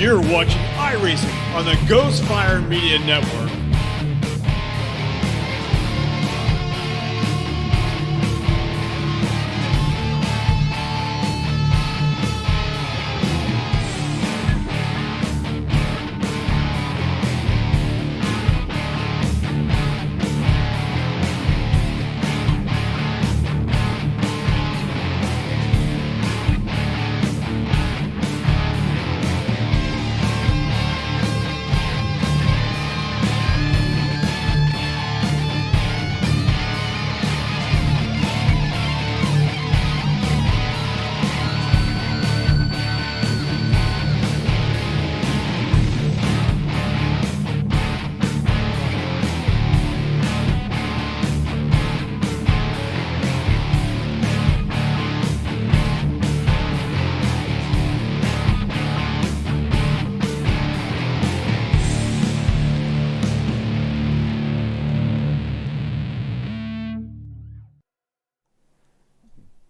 You're watching iRacing on the Ghostfire Media Network.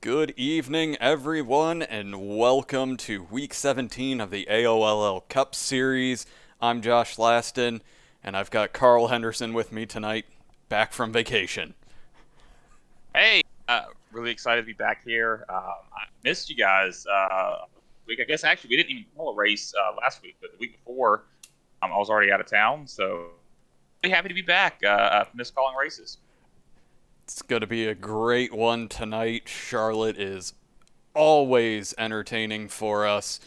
Good evening, everyone, and welcome to Week 17 of the AOLL Cup Series. I'm Josh Laston, and I've got Carl Henderson with me tonight, back from vacation. Hey, really excited to be back here. I missed you guys. I guess actually we didn't even call a race last week, but the week before I was already out of town, so really happy to be back. Missed calling races. It's going to be a great one tonight. Charlotte is always entertaining for us,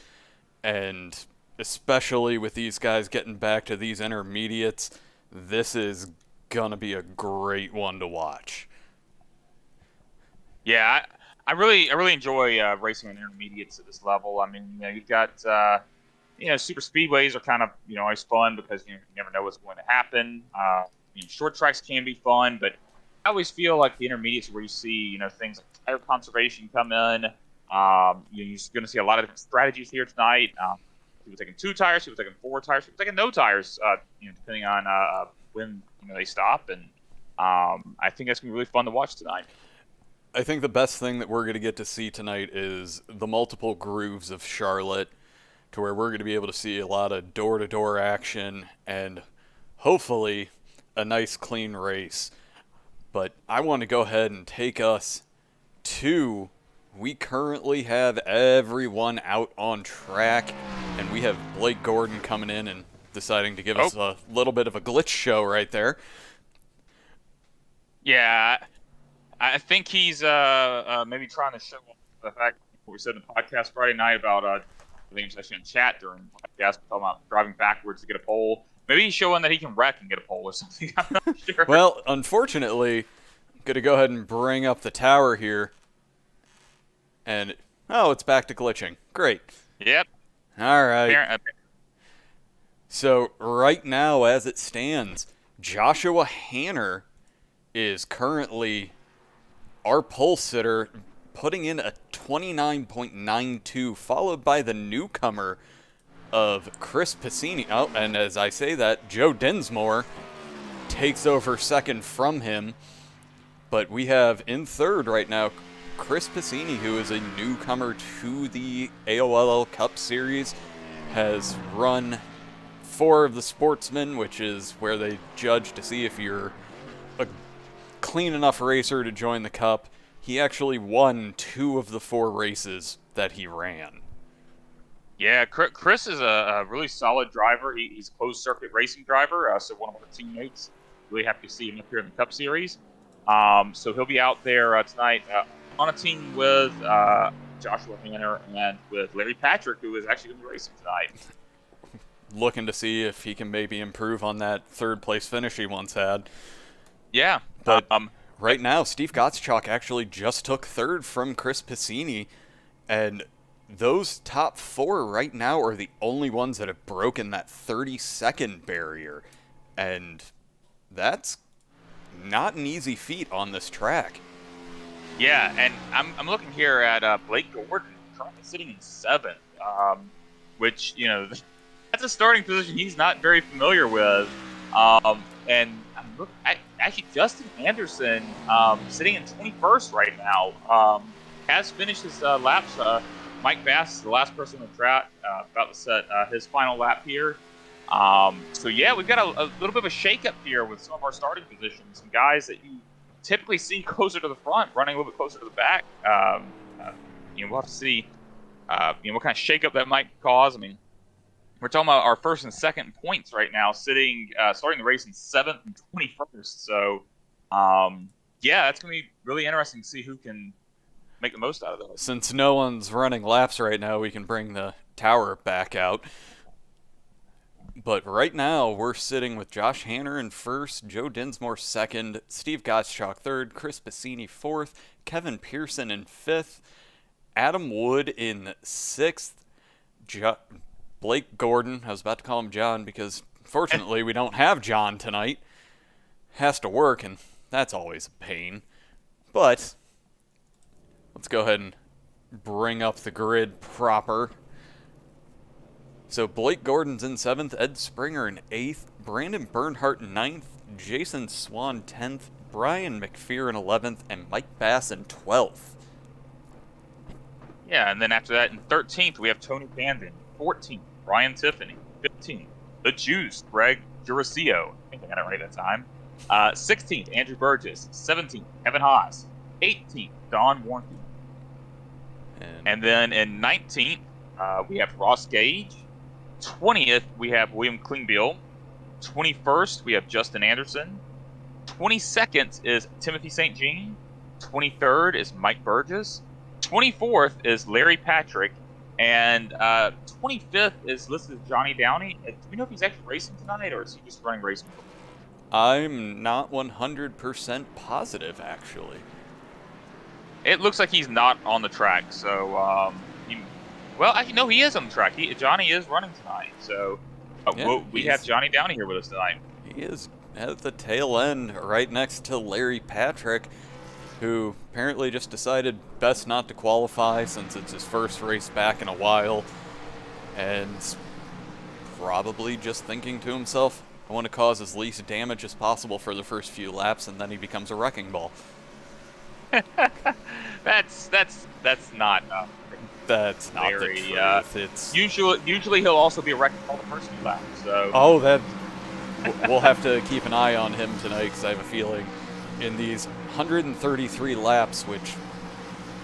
and especially with these guys getting back to these intermediates, this is going to be a great one to watch. Yeah, I really enjoy racing on intermediates at this level. I mean, you've got super speedways are kind of always fun because you never know what's going to happen. Short tracks can be fun, but I always feel like the intermediates where you see things like tire conservation come in. You're going to see a lot of different strategies here tonight. People taking 2 tires, people taking 4 tires, people taking no tires. Depending on when they stop, and I think that's going to be really fun to watch tonight. I think the best thing that we're going to get to see tonight is the multiple grooves of Charlotte, to where we're going to be able to see a lot of door-to-door action and hopefully a nice clean race. But I want to go ahead and take us to, we currently have everyone out on track, and we have Blake Gordon coming in and deciding to give us a little bit of a glitch show right there. Yeah, I think he's maybe trying to show off the fact what we said in the podcast Friday night about, I think it was actually in chat during the podcast, talking about driving backwards to get a pole. Maybe he's showing that he can wreck and get a pole or something. I'm not sure. Well, unfortunately, I'm going to go ahead and bring up the tower here. And, it's back to glitching. Great. Yep. All right. So, right now, as it stands, Joshua Hanner is currently our pole sitter, putting in a 29.92, followed by the newcomer of Chris Passini. Oh, and as I say that, Joe Dinsmore takes over second from him. But we have in third right now Chris Passini, who is a newcomer to the AOLL Cup Series, has run 4 of the Sportsmen, which is where they judge to see if you're a clean enough racer to join the Cup. He actually won 2 of the 4 races that he ran. Yeah, Chris is a really solid driver. He's a closed circuit racing driver, so one of our teammates. Really happy to see him up here in the Cup Series. So he'll be out there tonight on a team with Joshua Hanner and with Larry Patrick, who is actually going to be racing tonight. Looking to see if he can maybe improve on that 3rd place finish he once had. Yeah. But right now, Steve Gottschalk actually just took 3rd from Chris Passini, and those top 4 right now are the only ones that have broken that 30-second barrier, and that's not an easy feat on this track. Yeah, and I'm looking here at Blake Gordon, currently sitting in 7th, which, that's a starting position he's not very familiar with. And I'm looking at, actually, Justin Anderson sitting in 21st right now. Has finished his laps Mike Bass, the last person on the track, about to set his final lap here. So yeah, we've got a little bit of a shakeup here with some of our starting positions. Some guys that you typically see closer to the front, running a little bit closer to the back. We'll have to see, what kind of shakeup that might cause. I mean, we're talking about our first and second points right now, starting the race in 7th and 21st. So, yeah, that's going to be really interesting to see who can make the most out of those. Since no one's running laps right now, we can bring the tower back out. But right now, we're sitting with Josh Hanner in first, Joe Dinsmore second, Steve Gottschalk third, Chris Passini fourth, Kevin Pearson in fifth, Adam Wood in sixth, Blake Gordon, I was about to call him John because fortunately we don't have John tonight. Has to work, and that's always a pain. But let's go ahead and bring up the grid proper. So Blake Gordon's in 7th, Ed Springer in 8th, Brandon Bernhardt in 9th, Jason Swan 10th, Brian Mcferrin 11th, and Mike Bass in 12th. Yeah, and then after that, in 13th, we have Tony Bandon. 14th, Brian Tiffany. 15th, The Juice, Greg Juracio. I think I got it right that time. 16th, Andrew Burgess. 17th, Kevin Haas. 18th, Don Warnke. And then in 19th, we have Ross Gage. 20th, we have William Klingbeil. 21st, we have Justin Anderson. 22nd is Timothy St. Jean. 23rd is Mike Burgess. 24th is Larry Patrick. And 25th is listed as Johnny Downey. Do we know if he's actually racing tonight, or is he just running racing? I'm not 100% positive, actually. It looks like he's not on the track, so well, actually, no, he is on the track. Johnny is running tonight, so we have Johnny Downey here with us tonight. He is at the tail end, right next to Larry Patrick, who apparently just decided best not to qualify since it's his first race back in a while, and probably just thinking to himself, I want to cause as least damage as possible for the first few laps, and then he becomes a wrecking ball. That's not That's not very, the truth. It's usually he'll also be a wrecking ball the first few laps. So we'll have to keep an eye on him tonight, because I have a feeling in these 133 laps, which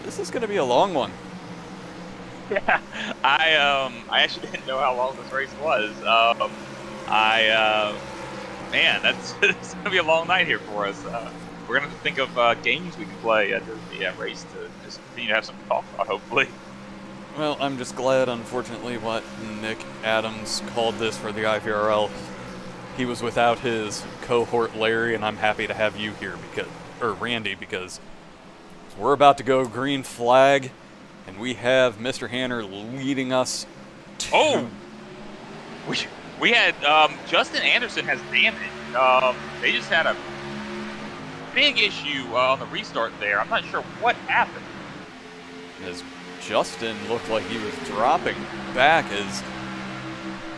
this is going to be a long one. Yeah, I actually didn't know how long this race was. Man, it's going to be a long night here for us. We're going to think of games we can play at the race to just continue to have some talk about, hopefully. Well, I'm just glad, unfortunately, what Nick Adams called this for the IVRL. He was without his cohort Larry, and I'm happy to have you here, Randy, because we're about to go green flag, and we have Mr. Hanner leading us to... Oh! We had Justin Anderson has damage. They just had a big issue on the restart there. I'm not sure what happened. As Justin looked like he was dropping back as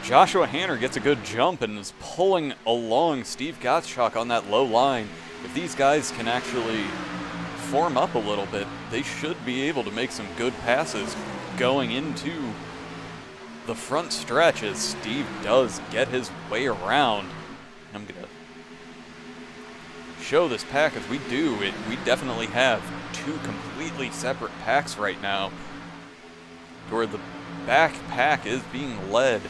Joshua Hanner gets a good jump and is pulling along Steve Gottschalk on that low line. If these guys can actually form up a little bit, they should be able to make some good passes going into the front stretch as Steve does get his way around. I'm going to show this pack as we do. We definitely have two completely separate packs right now, where the back pack is being led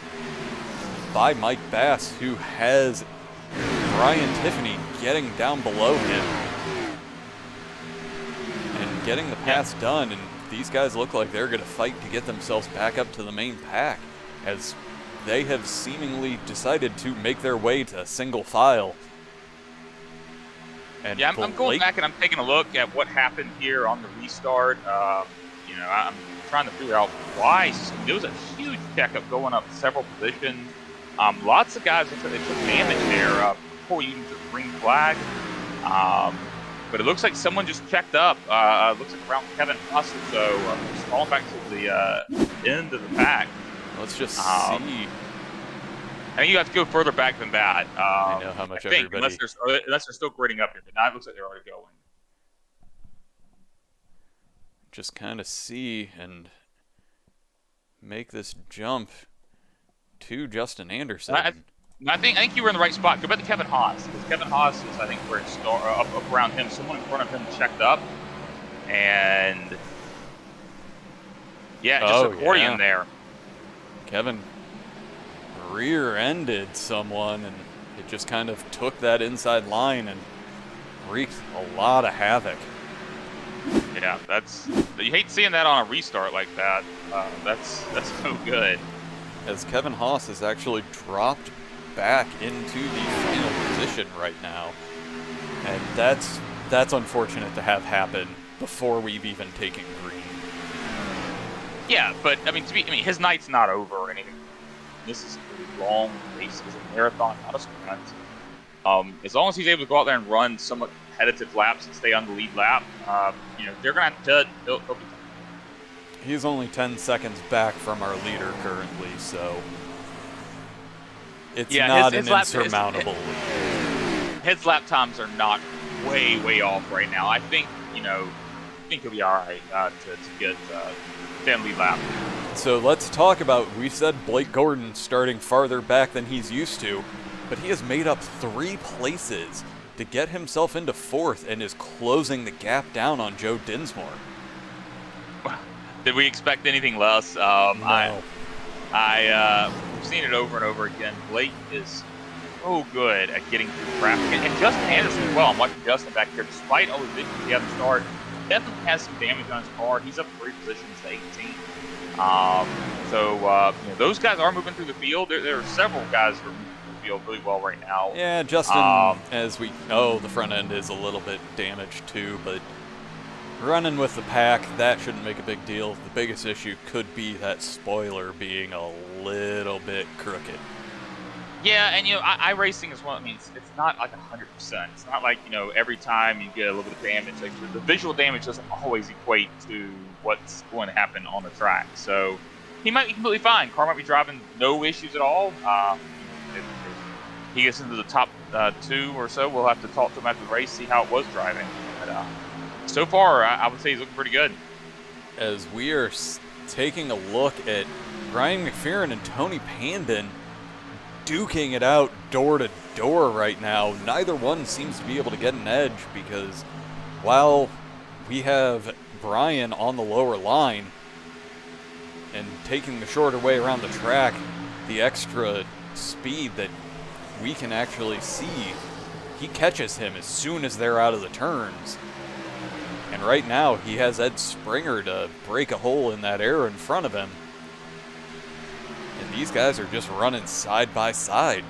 by Mike Bass, who has Brian Tiffany getting down below him and getting the pass done, and these guys look like they're going to fight to get themselves back up to the main pack, as they have seemingly decided to make their way to single file. And yeah, I'm going back and I'm taking a look at what happened here on the restart. I'm trying to figure out why. There was a huge checkup going up several positions. Lots of guys, they took damage there before you even took the green flag. But it looks like someone just checked up. Looks like around Kevin Haas, so just falling back to the end of the pack. Let's just see. I think you have to go further back than that. I know how much everybody... Unless they're still grading up here. But now it looks like they're already going. Just kind of see, and make this jump to Justin Anderson. I think you were in the right spot. Go back to Kevin Haas, because Kevin Haas is, I think, where it up around him. Someone in front of him checked up, and just accordion there. Kevin rear-ended someone, and it just kind of took that inside line and wreaked a lot of havoc. Yeah, you hate seeing that on a restart like that. That's no good. As Kevin Haas has actually dropped back into the final position right now, and that's unfortunate to have happen before we've even taken green. Yeah, but I mean, his night's not over or anything. This is a long race. It's a marathon, not a sprint. As long as he's able to go out there and run somewhat competitive laps and stay on the lead lap, they're going to have to. He's only 10 seconds back from our leader currently, so it's not an insurmountable lead. His lap times are not way off right now. I think he'll be all right to get 10 lead lap. So let's talk about, we said Blake Gordon starting farther back than he's used to, but he has made up 3 places to get himself into 4th and is closing the gap down on Joe Dinsmore. Did we expect anything less? No. We've seen it over and over again. Blake is so good at getting through traffic. And Justin Anderson as well. I'm watching Justin back here. Despite all the issues he had to start, definitely has some damage on his car. He's up 3 positions to 18. Those guys are moving through the field. There are several guys who are moving through the field really well right now. Yeah, Justin, the front end is a little bit damaged too, but running with the pack, that shouldn't make a big deal. The biggest issue could be that spoiler being a little bit crooked. Yeah, and iRacing is one. I mean, it's not like 100%. It's not like every time you get a little bit of damage. Like the visual damage doesn't always equate to what's going to happen on the track. So he might be completely fine. Car might be driving no issues at all. If he gets into the top 2 or so, we'll have to talk to him after the race, see how it was driving. But so far, I would say he's looking pretty good. As we are taking a look at Brian Mcferrin and Tony Pandon duking it out door to door right now, neither one seems to be able to get an edge, because while we have Brian on the lower line and taking the shorter way around the track, the extra speed that we can actually see, he catches him as soon as they're out of the turns. And right now, he has Ed Springer to break a hole in that air in front of him. And these guys are just running side by side.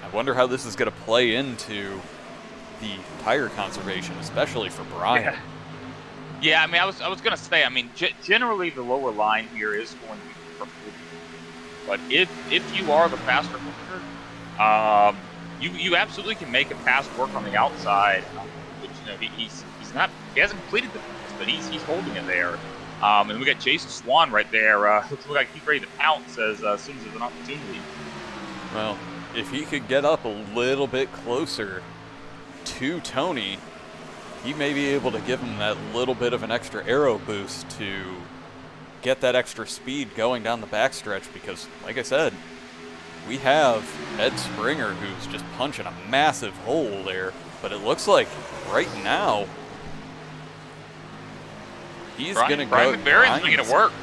I wonder how this is going to play into the tire conservation, especially for Brian. Yeah, I mean, I was going to say, I mean, generally the lower line here is going to be preferred. But if you are the faster worker, you absolutely can make a pass work on the outside, which he hasn't completed the pass, but he's holding it there. And we got Jason Swan right there. Looks like he's ready to pounce as soon as there's an opportunity. Well, if he could get up a little bit closer to Tony, he may be able to give him that little bit of an extra aero boost to get that extra speed going down the backstretch, because, like I said, we have Ed Springer who's just punching a massive hole there, but it looks like right now he's going to go. Brian Mcferrin's going to work.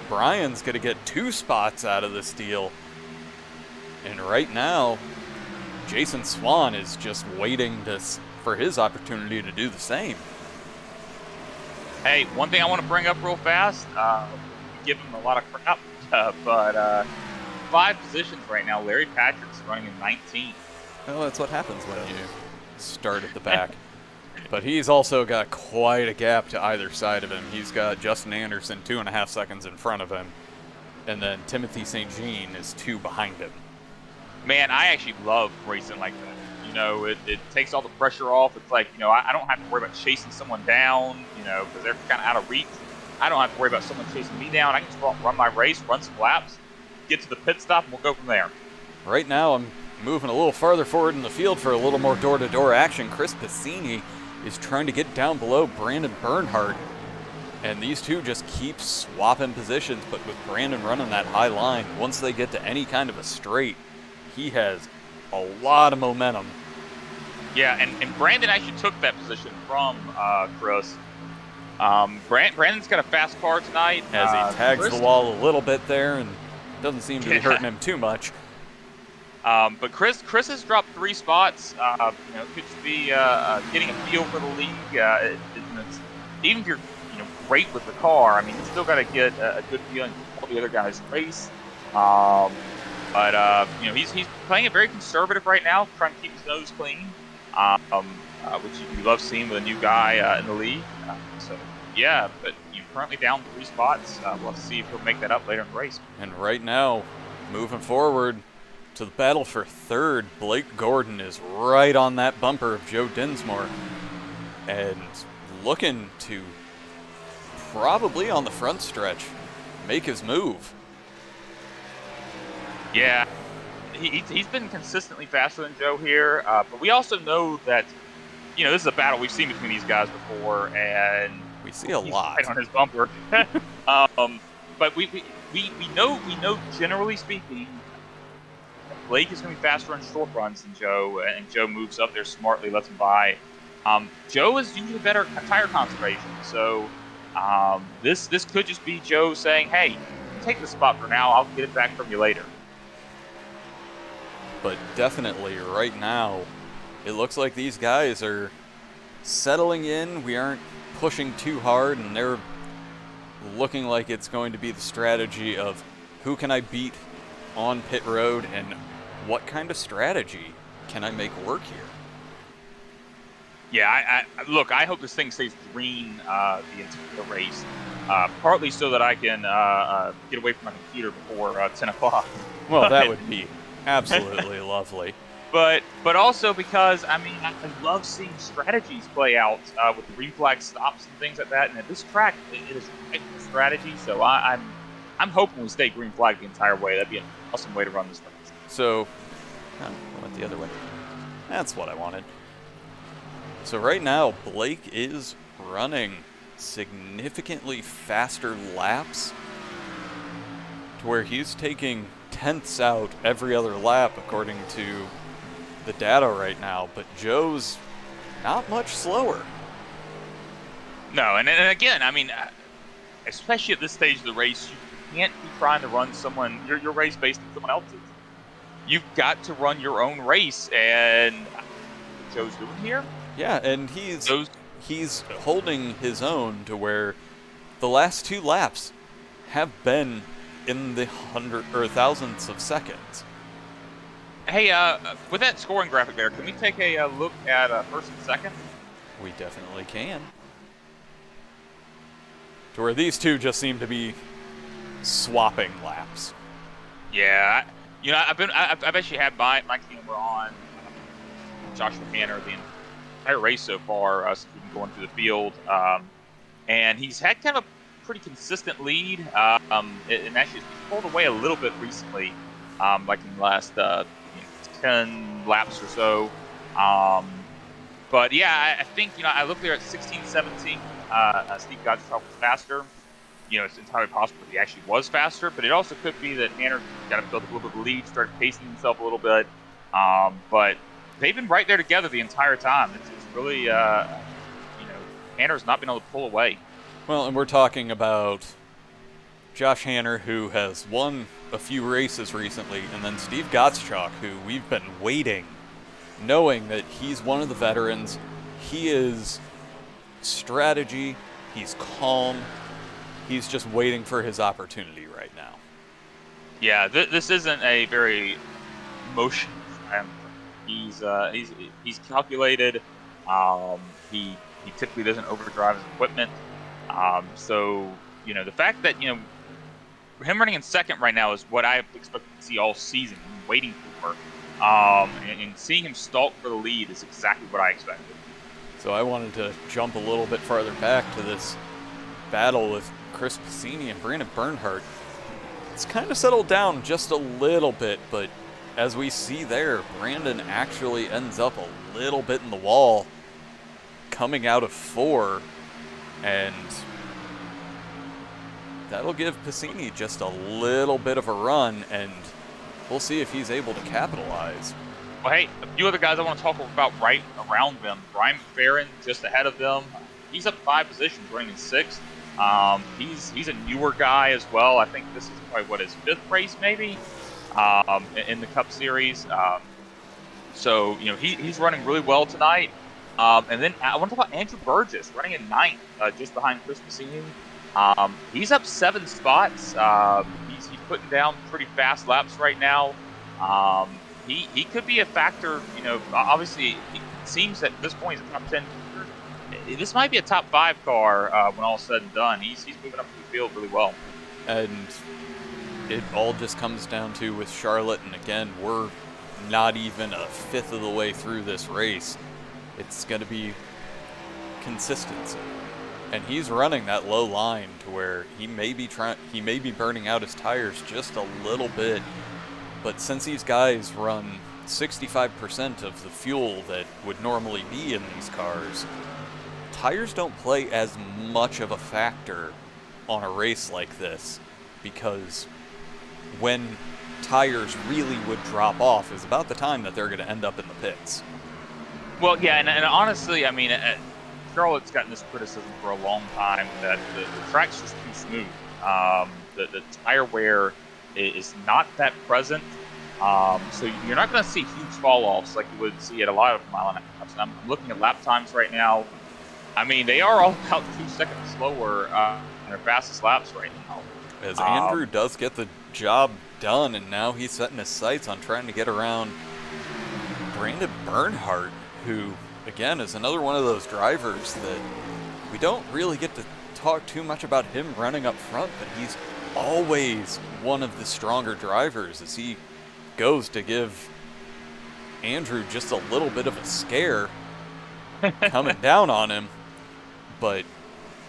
Brian's going to get 2 spots out of this deal. And right now, Jason Swan is just waiting for his opportunity to do the same. Hey, one thing I want to bring up real fast, give him a lot of crap, but 5 positions right now. Larry Patrick's running in 19th. Well, that's what happens when you start at the back. But he's also got quite a gap to either side of him. He's got Justin Anderson 2.5 seconds in front of him, and then Timothy St. Jean is 2 behind him. Man, I actually love racing like that. It takes all the pressure off. It's like, I don't have to worry about chasing someone down, because they're kind of out of reach. I don't have to worry about someone chasing me down. I can just run my race, run some laps, get to the pit stop, and we'll go from there. Right now, I'm moving a little farther forward in the field for a little more door-to-door action. Chris Passini is trying to get down below Brandon Bernhardt. And these two just keep swapping positions, but with Brandon running that high line, once they get to any kind of a straight, he has a lot of momentum. Yeah, and Brandon actually took that position from Chris. Brandon's got a fast car tonight. As he tags the wall a little bit there and doesn't seem to be hurting him too much. But Chris has dropped 3 spots. Could just be getting a feel for the league. Even if you're great with the car, I mean, you still got to get a good feeling for all the other guys race. He's playing it very conservative right now, trying to keep his nose clean, which you love seeing with a new guy in the league. But you're currently down 3 spots. We'll have to see if he'll make that up later in the race. And right now, moving forward to the battle for third, Blake Gordon is right on that bumper of Joe Dinsmore and looking to probably on the front stretch make his move. Yeah, he's been consistently faster than Joe here, but we also know that this is a battle we've seen between these guys before, and we see a lot right on his bumper. But we know generally speaking, Blake is going to be faster on short runs than Joe, and Joe moves up there smartly, lets him by. Joe is usually better at tire conservation, so this could just be Joe saying, "Hey, take the spot for now. I'll get it back from you later." But definitely right now, it looks like these guys are settling in. We aren't pushing too hard, and they're looking like it's going to be the strategy of who can I beat on pit road and what kind of strategy can I make work here. Yeah, I hope this thing stays green the entire race, partly so that I can get away from my computer before 10 o'clock. Well, that would be absolutely lovely. But also because, I love seeing strategies play out with the green flag stops and things like that. And at this track, it is a strategy. So I'm hoping we stay green flag the entire way. That'd be an awesome way to run this race. So, I went the other way. That's what I wanted. So right now, Blake is running significantly faster laps to where he's taking tenths out every other lap according to the data right now, but Joe's not much slower. No, and again, especially at this stage of the race, you can't be trying to run your race based on someone else's. You've got to run your own race, and what Joe's doing here. Yeah, and he's holding his own to where the last 2 laps have been in the thousandths of seconds. Hey, with that scoring graphic there, can we take a look at first and second? We definitely can. To where these two just seem to be swapping laps. Yeah, I've actually had my camera on Joshua Hanner the entire race so far since we've been going through the field, and he's had kind of a pretty consistent lead, and actually pulled away a little bit recently, like in the last 10 laps or so. But yeah, I think I looked there at 16, 17. Steve Gottschalk was faster. It's entirely possible that he actually was faster, but it also could be that Hanner got to build a little bit of lead, started pacing himself a little bit. But they've been right there together the entire time. It's really, Hanner's not been able to pull away. Well, and we're talking about Josh Hanner, who has won a few races recently, and then Steve Gottschalk, who we've been waiting, knowing that he's one of the veterans. He is strategy, he's calm, he's just waiting for his opportunity right now. Yeah, this isn't a very motion. He's calculated. He typically doesn't overdrive his equipment. So the fact that him running in second right now is what I expect to see all season. I'm waiting for, and seeing him stalk for the lead is exactly what I expected. So I wanted to jump a little bit farther back to this battle with Chris Passini and Brandon Bernhardt. It's kind of settled down just a little bit, but as we see there, Brandon actually ends up a little bit in the wall, coming out of 4, and that'll give Passini just a little bit of a run, and we'll see if he's able to capitalize. Well, hey, a few other guys I want to talk about right around them. Mcferrin just ahead of them. He's up 5 positions, running in 6th. He's a newer guy as well. I think this is probably his 5th race maybe in the Cup Series. So he's running really well tonight. And then I want to talk about Andrew Burgess running in 9th, just behind Chris Passini. He's up 7 spots. He's putting down pretty fast laps right now. He could be a factor. Obviously it seems at this point he's a top 10. This might be a top 5 car when all is said and done. He's moving up the field really well. And it all just comes down to with Charlotte, and again, we're not even a 5th of the way through this race. It's going to be consistency. And he's running that low line to where he may be burning out his tires just a little bit. But since these guys run 65% of the fuel that would normally be in these cars, tires don't play as much of a factor on a race like this, because when tires really would drop off is about the time that they're going to end up in the pits. Well, yeah, and honestly, I mean, Charlotte's gotten this criticism for a long time that the track's just too smooth. The tire wear is not that present, so you're not going to see huge fall-offs like you would see at a lot of mile-and-a-half laps. I'm looking at lap times right now. I mean, they are all about 2 seconds slower in their fastest laps right now. As Andrew does get the job done, and now he's setting his sights on trying to get around Brandon Bernhardt, who, again, is another one of those drivers that we don't really get to talk too much about him running up front, but he's always one of the stronger drivers as he goes to give Andrew just a little bit of a scare coming down on him. But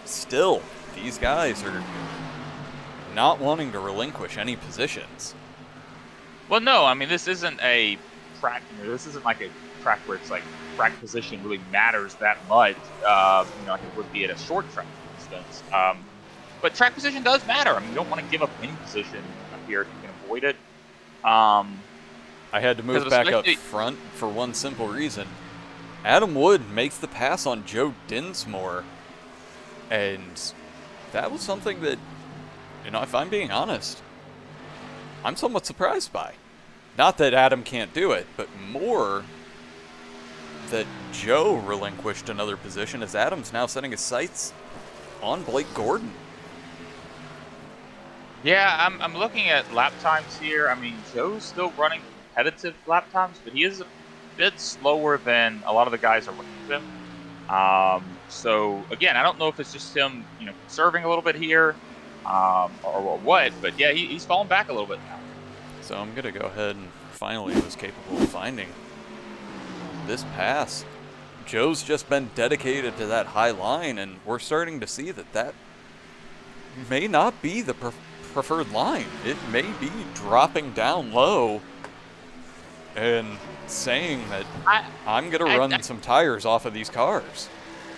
still, these guys are not wanting to relinquish any positions. Well, no, I mean, this isn't a track. This isn't like a track where it's like track position really matters that much. Like it would be at a short track, for instance. But track position does matter. I mean, you don't want to give up any position up here if you can avoid it. I had to move back up front for one simple reason. Adam Wood makes the pass on Joe Dinsmore, and that was something that, if I'm being honest, I'm somewhat surprised by. Not that Adam can't do it, but more that Joe relinquished another position as Adam's now setting his sights on Blake Gordon. Yeah, I'm looking at lap times here. I mean, Joe's still running competitive lap times, but he is a bit slower than a lot of the guys around him. So again, I don't know if it's just him, conserving a little bit here, or what. But yeah, he's falling back a little bit now. So I'm gonna go ahead and finally was capable of finding this pass. Joe's just been dedicated to that high line, and we're starting to see that may not be the preferred line. It may be dropping down low and saying that I'm going to run some tires off of these cars.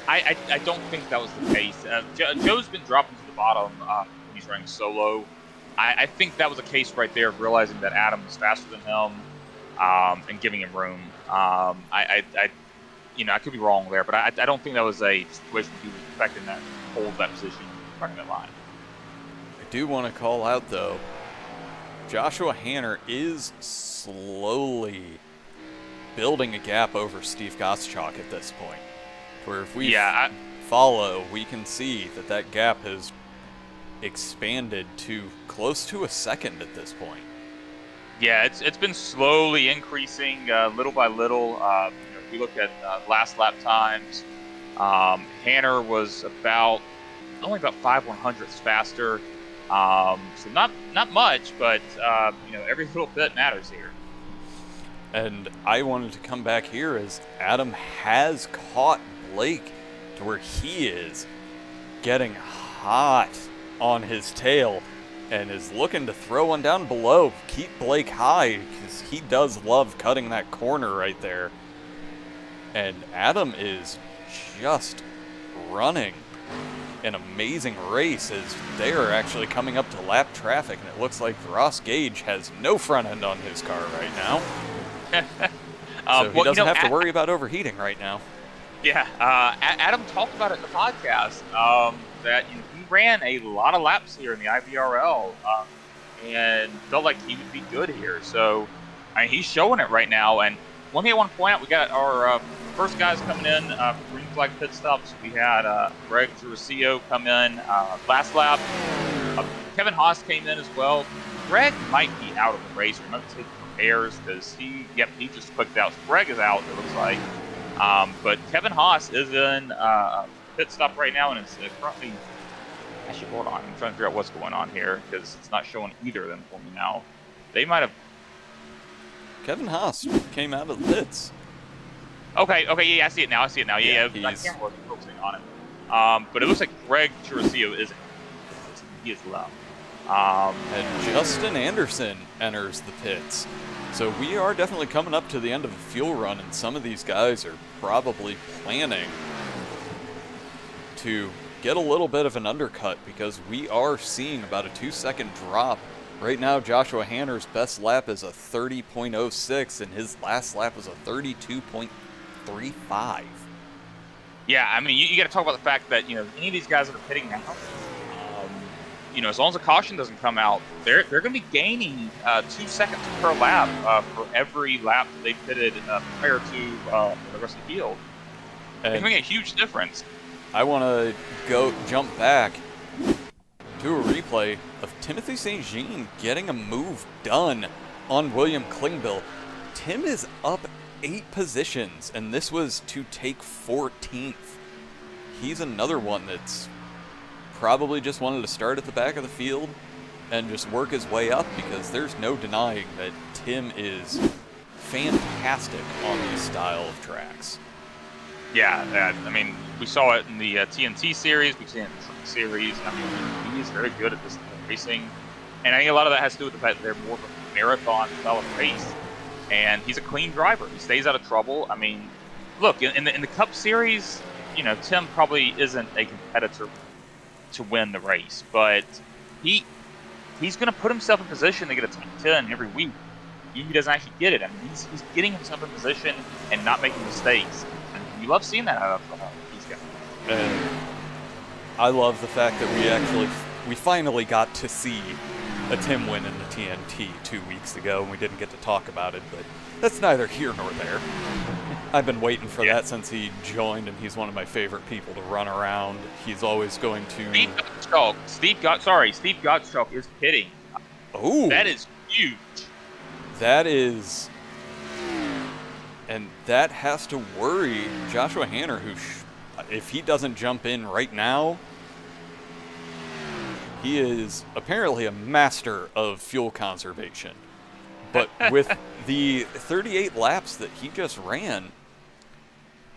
I don't think that was the case. Joe's been dropping to the bottom when he's running solo. I think that was a case right there of realizing that Adam was faster than him and giving him room. I could be wrong there, but I don't think that was a situation he was expecting that hold that position running that line. I do want to call out, though, Joshua Hanner is slowly building a gap over Steve Gottschalk at this point. Where if we follow, we can see that gap has expanded to close to a second at this point. Yeah, it's been slowly increasing little by little. If we look at last lap times, Hanner was only about 5/100ths faster. So not much, but every little bit matters here. And I wanted to come back here as Adam has caught Blake to where he is getting hot on his tail and is looking to throw one down below, keep Blake high, because he does love cutting that corner right there. And Adam is just running an amazing race as they are actually coming up to lap traffic, and it looks like Ross Gage has no front end on his car right now. So he doesn't have to worry about overheating right now. Yeah, Adam talked about it in the podcast that he ran a lot of laps here in the IBRL and felt like he would be good here. So he's showing it right now. And one thing I want to point out, we got our first guys coming in for green flag pit stops. We had Greg Juracio come in last lap. Kevin Haas came in as well. Greg might be out of the race. We're not taking repairs because he just clicked out. So Greg is out, it looks like. But Kevin Haas is in pit stop right now, and it's currently. Actually, hold on. I'm trying to figure out what's going on here because it's not showing either of them for me now. They might have. Kevin Haas came out of the pits. Okay, yeah, I see it now. Yeah, I can't really focusing on it. But it looks like Greg Juracio isn't. He is low. And Justin Anderson enters the pits. So we are definitely coming up to the end of the fuel run, and some of these guys are probably planning to get a little bit of an undercut because we are seeing about a 2-second drop. Right now, Joshua Hanner's best lap is a 30.06, and his last lap was a 32.35. Yeah, I mean, you got to talk about the fact that, any of these guys that are pitting now, as long as a caution doesn't come out, they're going to be gaining 2 seconds per lap for every lap that they pitted prior to the rest of the field. It's making a huge difference. I want to jump back to a replay of Timothy St. Jean getting a move done on William Klingbill. Tim is up 8 positions, and this was to take 14th. He's another one that's probably just wanted to start at the back of the field and just work his way up because there's no denying that Tim is fantastic on these style of tracks. Yeah, I mean, we saw it in the TNT series, we've seen it in the Truck series. I mean, he is very good at this racing, and I think a lot of that has to do with the fact that they're more of a marathon style of race, and he's a clean driver. He stays out of trouble. I mean, look, in the Cup series, Tim probably isn't a competitor to win the race, but he's going to put himself in position to get a top 10 every week. He doesn't actually get it. I mean, he's getting himself in position and not making mistakes. And you love seeing that out of these guys. And I love the fact that we finally got to see a Tim win in the TNT 2 weeks ago, and we didn't get to talk about it, but that's neither here nor there. I've been waiting for that since he joined, and he's one of my favorite people to run around. He's always going to... Steve Gottschalk is pitting. Oh! That is huge. That is... And that has to worry Joshua Hanner, who, if he doesn't jump in right now, he is apparently a master of fuel conservation. But with the 38 laps that he just ran...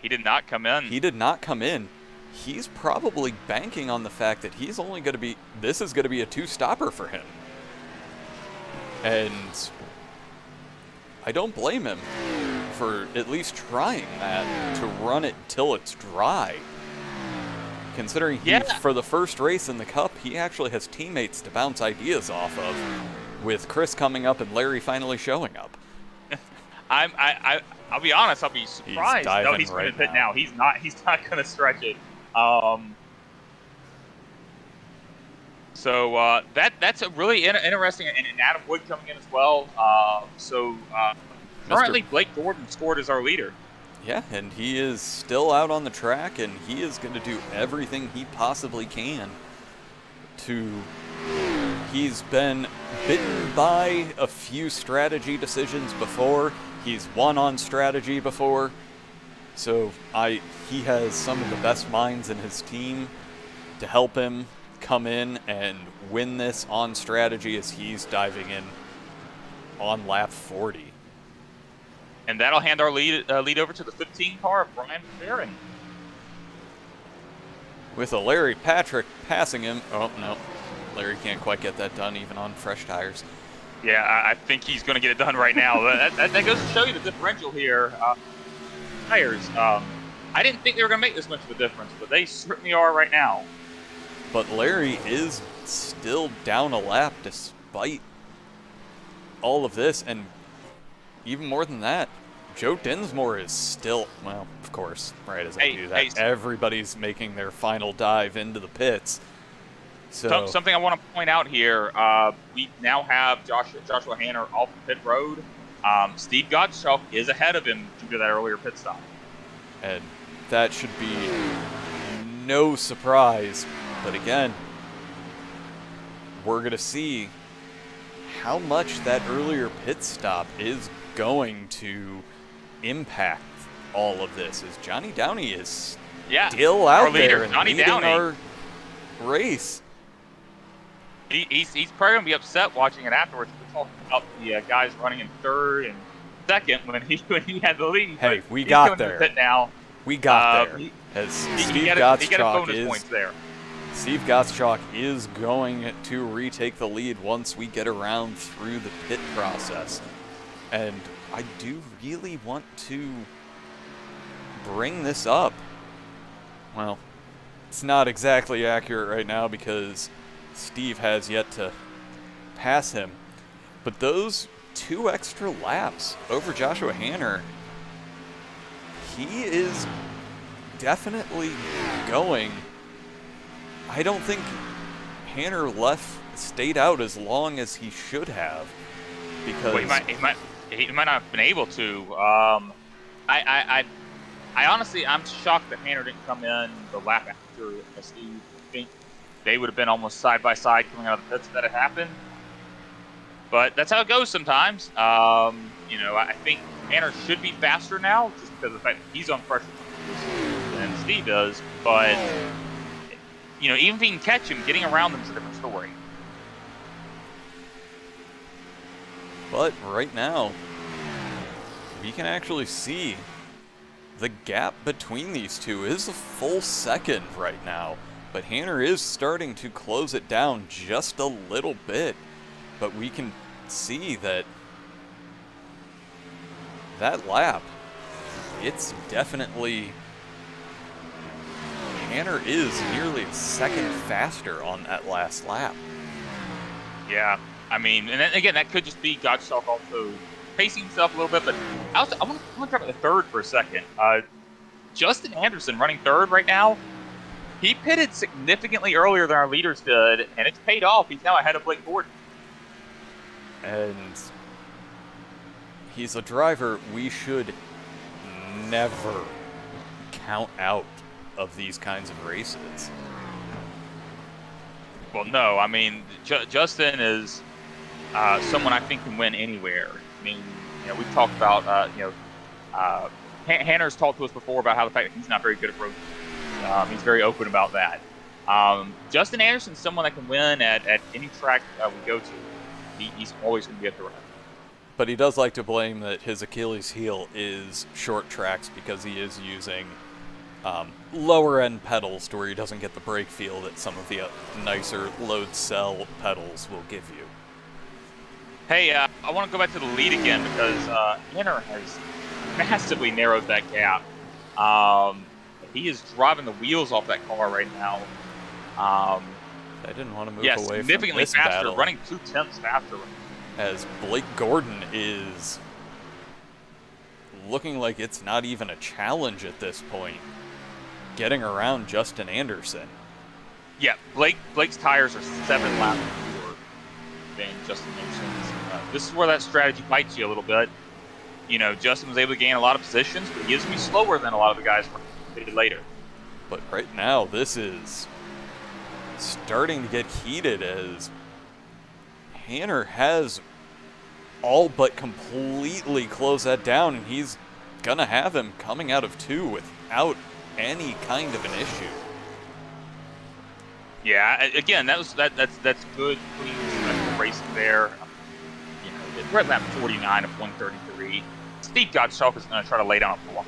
He did not come in. He's probably banking on the fact that he's only going to be... This is going to be a 2-stopper for him. And I don't blame him for at least trying that, to run it till it's dry. Considering for the first race in the Cup, he actually has teammates to bounce ideas off of, with Chris coming up and Larry finally showing up. I'll be honest, I'll be surprised. No, he's going to pit now. He's not going to stretch it. So that's a really interesting, and Adam Wood coming in as well. Currently Blake Gordon scored as our leader. Yeah, and he is still out on the track, and he is going to do everything he possibly can to... He's been bitten by a few strategy decisions before. He's won on strategy before. So he has some of the best minds in his team to help him come in and win this on strategy as he's diving in on lap 40. And that'll hand our lead over to the 15 car of Brian Mcferrin. With a Larry Patrick passing him. Oh, no. Larry can't quite get that done even on fresh tires. Yeah, I think he's going to get it done right now. that goes to show you the differential here. Tires. I didn't think they were going to make this much of a difference, but they certainly are right now. But Larry is still down a lap despite all of this, and even more than that, Joe Dinsmore is still, well, of course, right as I do that, everybody's making their final dive into the pits. So something I want to point out here, we now have Joshua Hanner off the pit road. Steve Gottschalk is ahead of him due to that earlier pit stop. And that should be no surprise. But again, we're going to see how much that earlier pit stop is going to impact all of this. As Johnny Downey is still out there and leading our race. He's probably going to be upset watching it afterwards. We're talking about the guys running in third and second when he had the lead. Hey, we got there. The pit now. We got there. He got a bonus points there. Steve Gottschalk is going to retake the lead once we get around through the pit process. And I do really want to bring this up. Well, it's not exactly accurate right now because Steve has yet to pass him. But those 2 extra laps over Joshua Hanner, he is definitely going. I don't think Hanner stayed out as long as he should have, because he might not have been able to. I honestly, I'm shocked that Hanner didn't come in the lap after Steve. I think they would have been almost side by side coming out of the pits if that had happened. But that's how it goes sometimes. I think Hanner should be faster now, just because of the fact that he's on pressure than Steve does. But even if he can catch him, getting around him is a different story. But right now, we can actually see the gap between these two is a full second right now. But Hanner is starting to close it down just a little bit. But we can see that lap, it's definitely... Hanner is nearly a second faster on that last lap. Yeah, I mean, and then, again, that could just be Gottschalk also pacing himself a little bit. But I want to talk about the third for a second. Justin Anderson running third right now. He pitted significantly earlier than our leaders did, and it's paid off. He's now ahead of Blake Gordon. And he's a driver we should never count out of these kinds of races. Well, no, I mean, Justin is someone I think can win anywhere. I mean, we've talked about, Hanner's talked to us before about how the fact that he's not very good at road. He's very open about that. Justin Anderson's someone that can win at any track we go to. He's always going to be at the rack. But he does like to blame that his Achilles heel is short tracks because he is using lower-end pedals to where he doesn't get the brake feel that some of the nicer load cell pedals will give you. Hey, I want to go back to the lead again because Hanner has massively narrowed that gap. He is driving the wheels off that car right now. I didn't want to move away significantly from this faster, battle. running 0.2 faster. As Blake Gordon is looking like it's not even a challenge at this point, getting around Justin Anderson. Yeah, Blake's tires are 7 laps lower than Justin Anderson's. This is where that strategy bites you a little bit. Justin was able to gain a lot of positions, but he is going to be slower than a lot of the guys later. But right now, this is starting to get heated as Hanner has all but completely closed that down, and he's going to have him coming out of 2 without any kind of an issue. Yeah, again, that's good, clean, respectful racing there. We're at lap 49 of 133. Steve Gottschalk is going to try to lay down a block.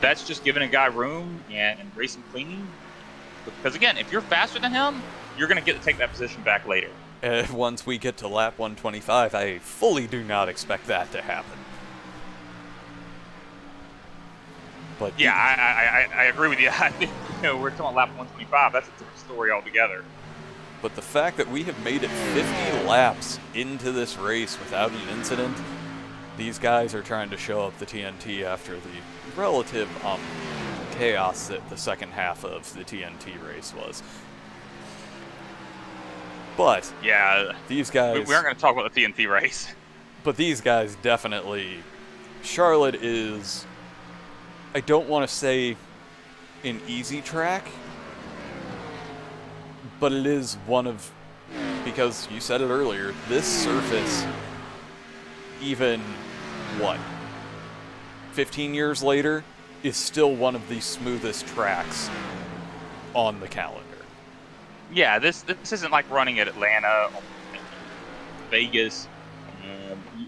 That's just giving a guy room and racing clean. Because again, if you're faster than him, you're going to get to take that position back later. Once we get to lap 125, I fully do not expect that to happen. But yeah, I agree with you. I we're talking lap 125. That's a different story altogether. But the fact that we have made it 50 laps into this race without an incident, these guys are trying to show up the TNT after the relative chaos that the second half of the TNT race was. But yeah, these guys... We aren't going to talk about the TNT race. But these guys definitely... Charlotte is... I don't want to say an easy track, but it is one of... Because you said it earlier, this surface, even, 15 years later, is still one of the smoothest tracks on the calendar. Yeah, this isn't like running at Atlanta or Vegas.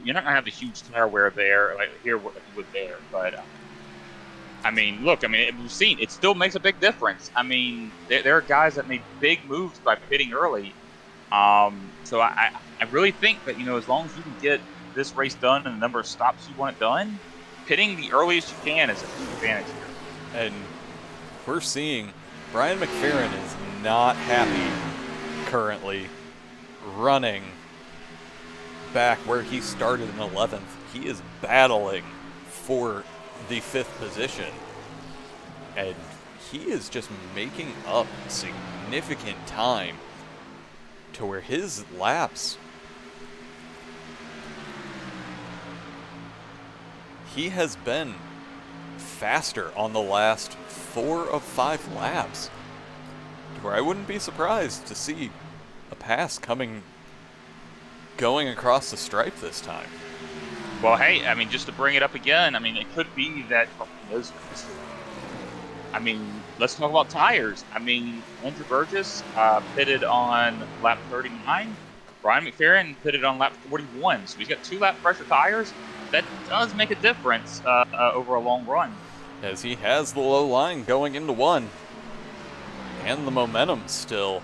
You're not going to have the huge tire wear there, like here what you would there. But, I mean, look, we've seen, it still makes a big difference. I mean, there are guys that made big moves by pitting early. So I really think that, as long as you can get this race done and the number of stops you want it done, pitting the earliest you can is a huge advantage here. And we're seeing Brian Mcferrin is not happy currently running back where he started in 11th. He is battling for the 5th position. And he is just making up significant time to where his laps, he has been faster on the last 4 of 5 laps, to where I wouldn't be surprised to see a pass going across the stripe this time. Well, hey, just to bring it up again, it could be that let's talk about tires. Andrew Burgess pitted on lap 39. Brian Mcferrin pitted on lap 41. So he's got 2 lap pressure tires. That does make a difference over a long run. As he has the low line going into 1. And the momentum still.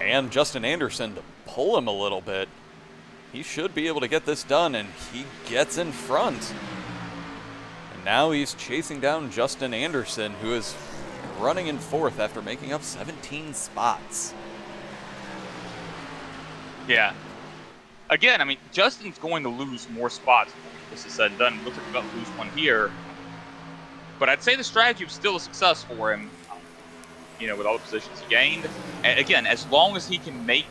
And Justin Anderson to pull him a little bit. He should be able to get this done, and he gets in front. And now he's chasing down Justin Anderson, who is running in 4th after making up 17 spots. Yeah. Again, Justin's going to lose more spots before this is said and done. Looks like he's about to lose one here. But I'd say the strategy was still a success for him, with all the positions he gained. And again, as long as he can make,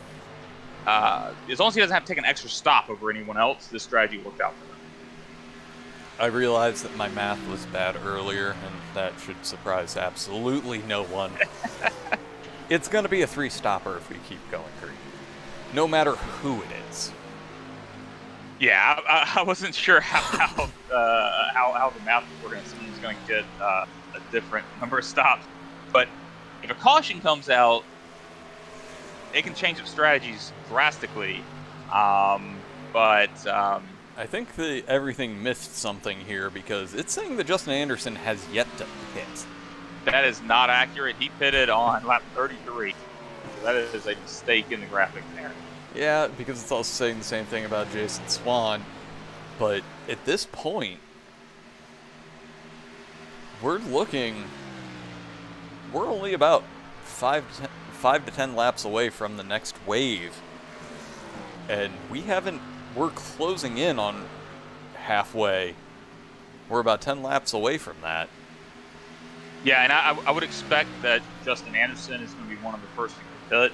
as long as he doesn't have to take an extra stop over anyone else, this strategy worked out for him. I realized that my math was bad earlier, and that should surprise absolutely no one. It's going to be a 3-stopper if we keep going green, no matter who it is. Yeah, I wasn't sure how the math was working. Someone's going to get a different number of stops, but if a caution comes out, it can change its strategies drastically. I think that everything missed something here because it's saying that Justin Anderson has yet to pit. That is not accurate. He pitted on lap 33. So that is a mistake in the graphic there. Yeah, because it's also saying the same thing about Jason Swan. But at this point, we're only about 5 to 10 laps away from the next wave. And we're closing in on halfway. We're about 10 laps away from that. Yeah, and I would expect that Justin Anderson is going to be one of the first to pit.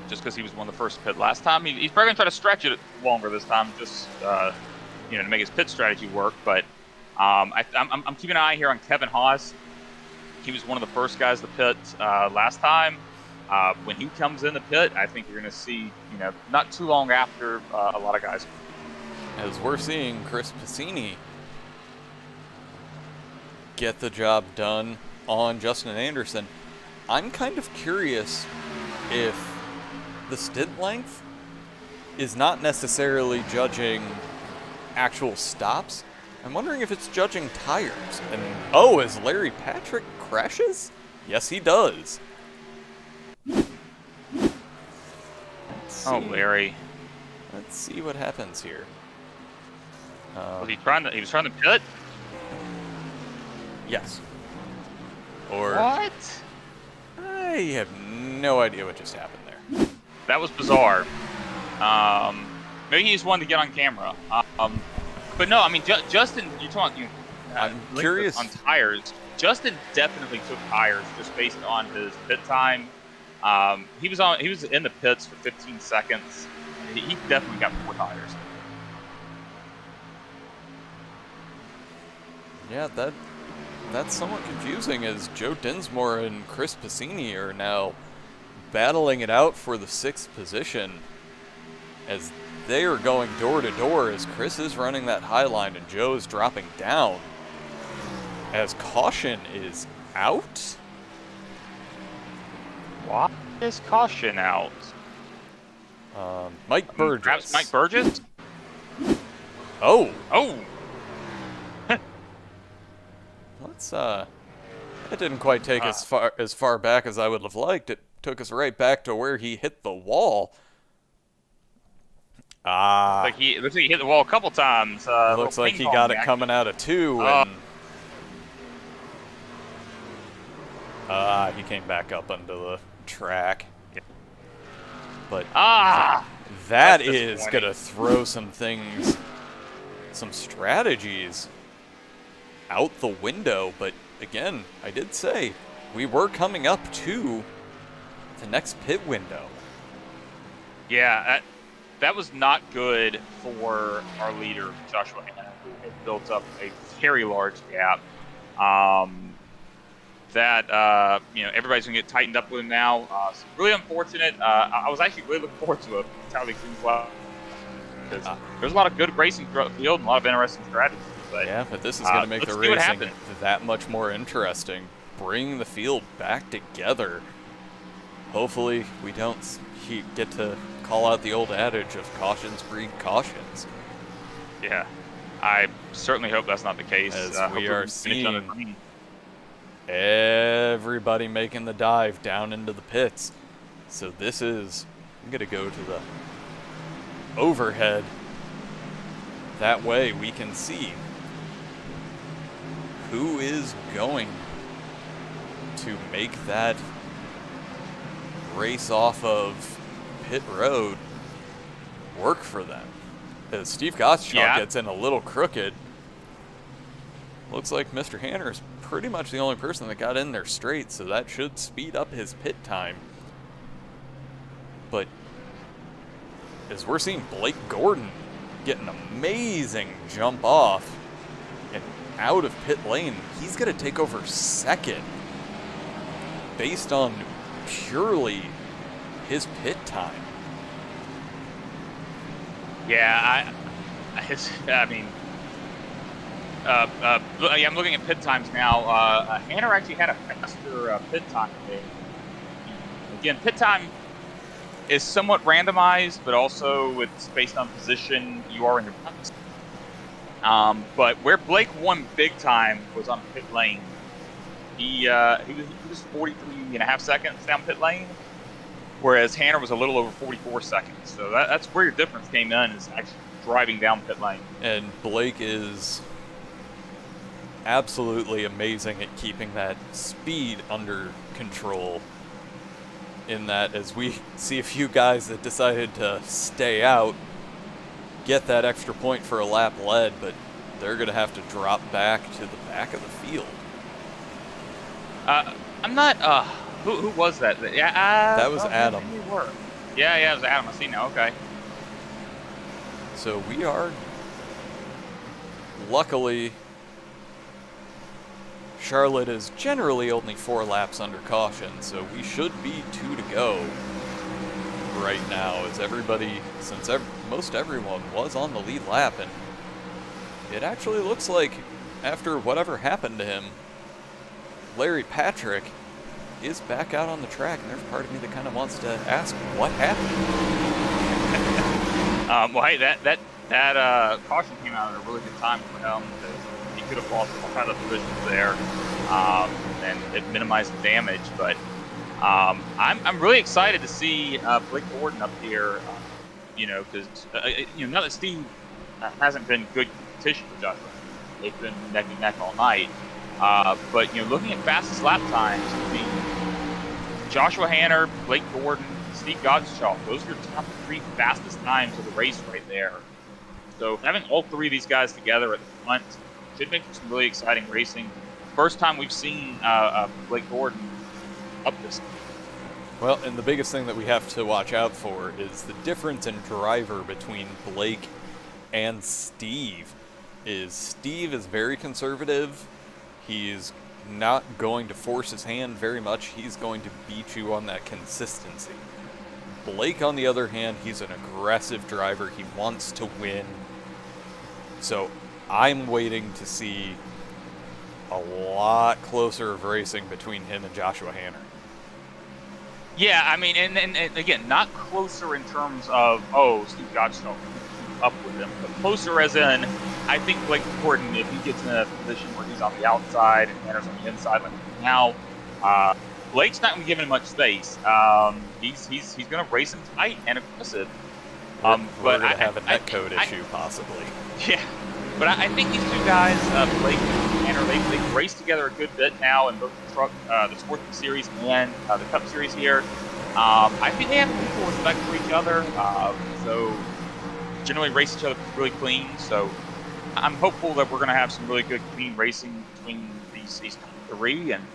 Just because he was one of the first to pit last time. He's probably going to try to stretch it longer this time, just to make his pit strategy work. But I'm keeping an eye here on Kevin Haas. He was one of the first guys to pit last time. When he comes in the pit, I think you're going to see, not too long after a lot of guys. As we're seeing Chris Passini get the job done on Justin Anderson, I'm kind of curious if the stint length is not necessarily judging actual stops. I'm wondering if it's judging tires. And as Larry Patrick crashes? Yes, he does. Oh, Larry. Let's see what happens here. He was trying to pit? Yes. Or What? I have no idea what just happened there. That was bizarre. Maybe he just wanted to get on camera. But no, I mean, Justin, you're talking. I'm curious on tires. Justin definitely took tires just based on his pit time. He was in the pits for 15 seconds. He definitely got 4 tires. Yeah, that's somewhat confusing, as Joe Dinsmore and Chris Passini are now battling it out for the 6th position, as they are going door to door, as Chris is running that high line and Joe is dropping down, as caution is out. Why is caution out? Mike Burgess. Perhaps Mike Burgess? Oh, Oh! let's it didn't quite take as far back as I would have liked. It took us right back to where he hit the wall. It looks like he hit the wall a couple times. Looks like he got it coming out of 2, and he came back up onto the track. But that is going to throw some strategies out the window. But again, I did say we were coming up to the next pit window. Yeah, that was not good for our leader, Joshua Hanna, who had built up a very large gap. Everybody's going to get tightened up with him now. So really unfortunate. I was actually really looking forward to a Tally Cruise because there's a lot of good racing throughout the field and a lot of interesting strategies. But, yeah, but this is going to make the racing that much more interesting. Bring the field back together. Hopefully we don't get to call out the old adage of cautions breed cautions. Yeah, I certainly hope that's not the case. As we are seeing everybody making the dive down into the pits. So this is, I'm going to go to the overhead. That way we can see who is going to make that race off of pit road work for them. As Steve Gottschalk gets in a little crooked, looks like Mr. Hanner is pretty much the only person that got in there straight, so that should speed up his pit time. But as we're seeing Blake Gordon get an amazing jump off and out of pit lane, he's going to take over 2nd based on purely his pit time. Yeah, I'm looking at pit times now. Hanner actually had a faster pit time today. Again, pit time is somewhat randomized, but also it's based on position you are in your box. But where Blake won big time was on pit lane. He was 43.5 seconds down pit lane, whereas Hanner was a little over 44 seconds. So that's where your difference came in, is actually driving down pit lane. And Blake is absolutely amazing at keeping that speed under control, in that as we see a few guys that decided to stay out get that extra point for a lap led, but they're going to have to drop back to the back of the field. I'm not. Who was that? That was Adam. Yeah, it was Adam. I see now. Okay. So we are, luckily, Charlotte is generally only 4 laps under caution, so we should be 2 to go right now, as everybody, since most everyone was on the lead lap, and it actually looks like after whatever happened to him, Larry Patrick is back out on the track, and there's part of me that kind of wants to ask what happened. Well, hey, that caution came out at a really good time for him, because he could have lost all kinds of positions there, and it minimized the damage. But I'm really excited to see Blake Gordon up here, because now that Steve hasn't been good competition for Joshua, they've been neck and neck all night. But looking at fastest lap times, I mean, Joshua Hanner, Blake Gordon, Steve Gottschalk, those are your top 3 fastest times of the race right there. So having all 3 of these guys together at the front should make for some really exciting racing. First time we've seen Blake Gordon up this. Well, and the biggest thing that we have to watch out for is the difference in driver between Blake and Steve. Steve is very conservative. He's not going to force his hand very much. He's going to beat you on that consistency. Blake, on the other hand, he's an aggressive driver. He wants to win. So I'm waiting to see a lot closer of racing between him and Joshua Hanner. Yeah, I mean, and again, not closer in terms of, Steve Gottschalk up with him, but closer as in, I think Blake Gordon, if he gets in a position where he's on the outside and Hanner's on the inside, like now, Blake's not going to give him much space. He's going to race him tight and aggressive. We're going to have a netcode issue, possibly. Yeah, but I think these 2 guys, Blake and Hanner, they've raced together a good bit now in both the Sportsman Series and the Cup Series here. I think they have mutual respect for each other, so generally race each other really clean. So I'm hopeful that we're going to have some really good, clean racing between these 3. And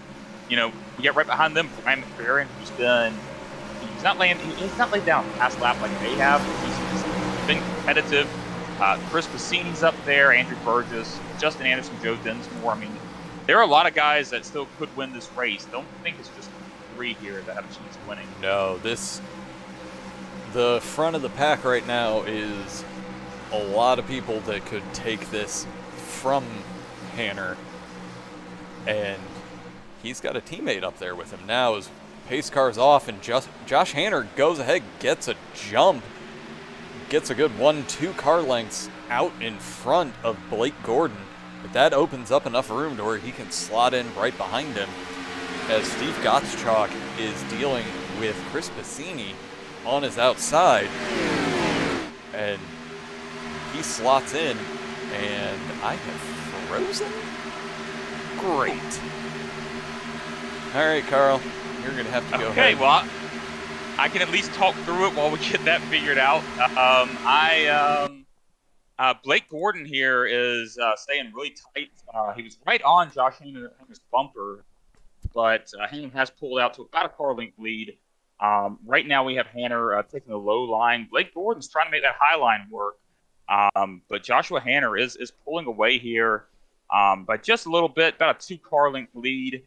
we get right behind them Brian Mcferrin, he's not laid down a fast lap like they have. He's been competitive. Chris Passini's up there, Andrew Burgess, Justin Anderson, Joe Dinsmore. I mean, there are a lot of guys that still could win this race. Don't think it's just 3 here that have a chance of winning. No, the front of the pack right now is a lot of people that could take this from Hanner, and he's got a teammate up there with him now. His pace car's off, and Josh Hanner goes ahead, gets a jump, gets a good 1-2 car lengths out in front of Blake Gordon, but that opens up enough room to where he can slot in right behind him, as Steve Gottschalk is dealing with Chris Passini on his outside, and he slots in, and I have frozen? Great. All right, Carl, you're going to have to go ahead. Okay, well, I can at least talk through it while we get that figured out. Blake Gordon here is staying really tight. He was right on Josh Hanner's bumper, but Hanner has pulled out to about a car length lead. Right now we have Hanner taking the low line. Blake Gordon's trying to make that high line work. But Joshua Hanner is pulling away here by just a little bit, about a 2 car length lead.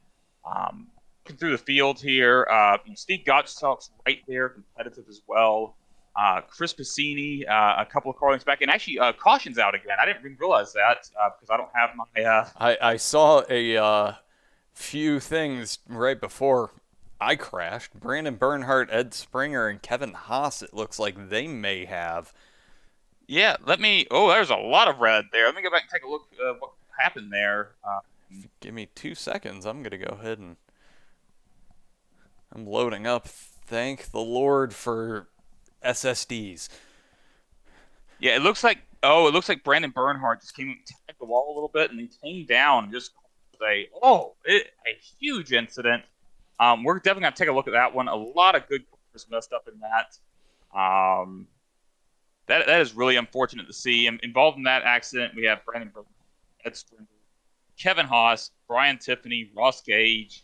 Through the field here, Steve Gottschalk's right there, competitive as well. Chris Passini, a couple of car lengths back, and actually caution's out again. I didn't even realize that because I don't have my. I saw a few things right before I crashed. Brandon Bernhardt, Ed Springer, and Kevin Haas, it looks like they may have. Yeah, there's a lot of red there. Let me go back and take a look at what happened there. Give me 2 seconds. I'm going to go ahead and I'm loading up. Thank the Lord for SSDs. Yeah, it looks like Brandon Bernhardt just came to the wall a little bit, and he came down and just a huge incident. We're definitely going to take a look at that one. A lot of good cars messed up in that. That is really unfortunate to see. Involved in that accident, we have Brandon Bernhardt, Ed Springer, Kevin Haas, Brian Tiffany, Ross Gage,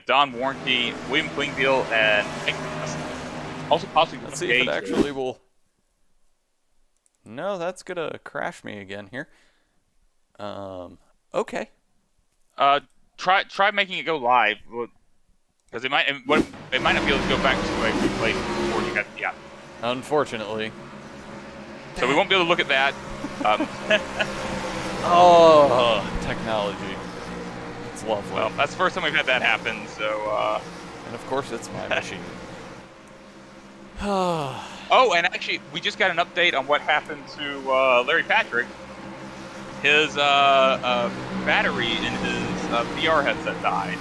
Don Warnke, William Klingbeil, and also possibly. Let's see if it actually will. No, that's gonna crash me again here. Okay. Try making it go live, because it might not be able to go back to a replay before you have the app. Unfortunately. So we won't be able to look at that. Oh, technology. It's lovely. Well, that's the first time we've had that happen, so... And of course it's my machine. Oh, and actually, we just got an update on what happened to Larry Patrick. His battery in his VR headset died.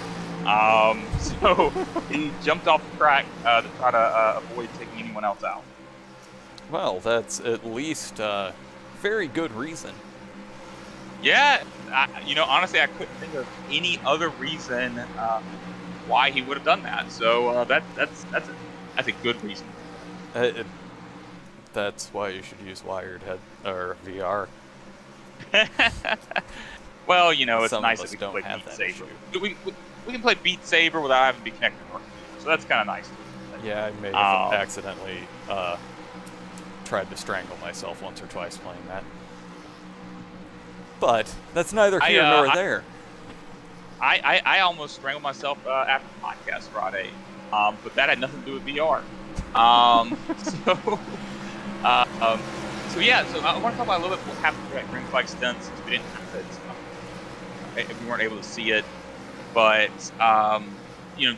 So he jumped off the track to try to avoid taking anyone else out. Well, that's at least a very good reason. Yeah, honestly, I couldn't think of any other reason why he would have done that. So that's a good reason. That's why you should use wired head or VR. Well, it's Some nice of us that we don't can have play that Beat Saber. issue. We can play Beat Saber without having to be connected to our computer, so that's kind of nice. Yeah, I may have accidentally tried to strangle myself once or twice playing that. But that's neither here nor there. I almost strangled myself after the podcast Friday, but that had nothing to do with VR. So I want to talk about a little bit what happened at Green Flag Stunts since we didn't have it. If we weren't able to see it, but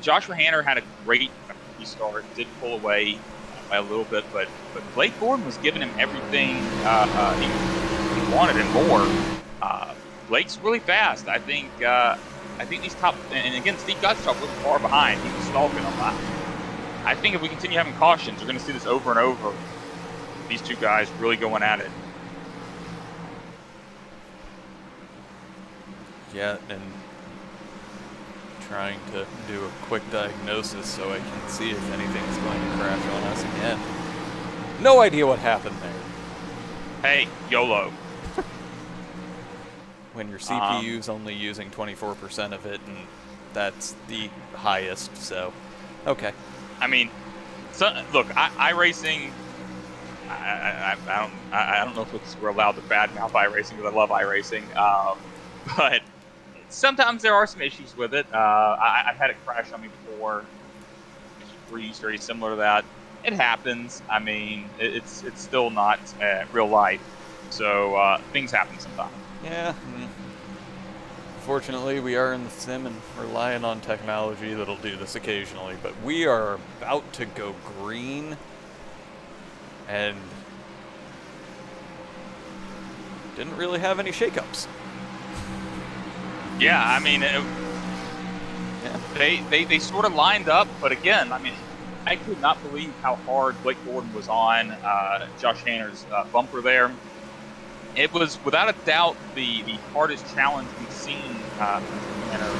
Joshua Hanner had a great restart, did pull away by a little bit, but Blake Gordon was giving him everything he wanted and more. Blake's really fast. I think these top, and again, Steve Gottschalk was far behind. He was stalking a lot. I think if we continue having cautions, we're going to see this over and over. These two guys really going at it. Yeah, and trying to do a quick diagnosis so I can see if anything's going to crash on us again. No idea what happened there. Hey, YOLO. When your CPU's only using 24% of it, and that's the highest, so okay. I mean, look, iRacing. I don't know if we're allowed to badmouth iRacing because I love iRacing, but sometimes there are some issues with it. I've had it crash on me before. It's very similar to that. It happens. I mean, it's still not real life, so things happen sometimes. Yeah. Fortunately, we are in the sim and relying on technology that'll do this occasionally, but we are about to go green, and didn't really have any shakeups. Yeah, I mean, they sort of lined up, but again, I mean, I could not believe how hard Blake Gordon was on Josh Hanner's bumper there. It was, without a doubt, the hardest challenge we've seen Hanner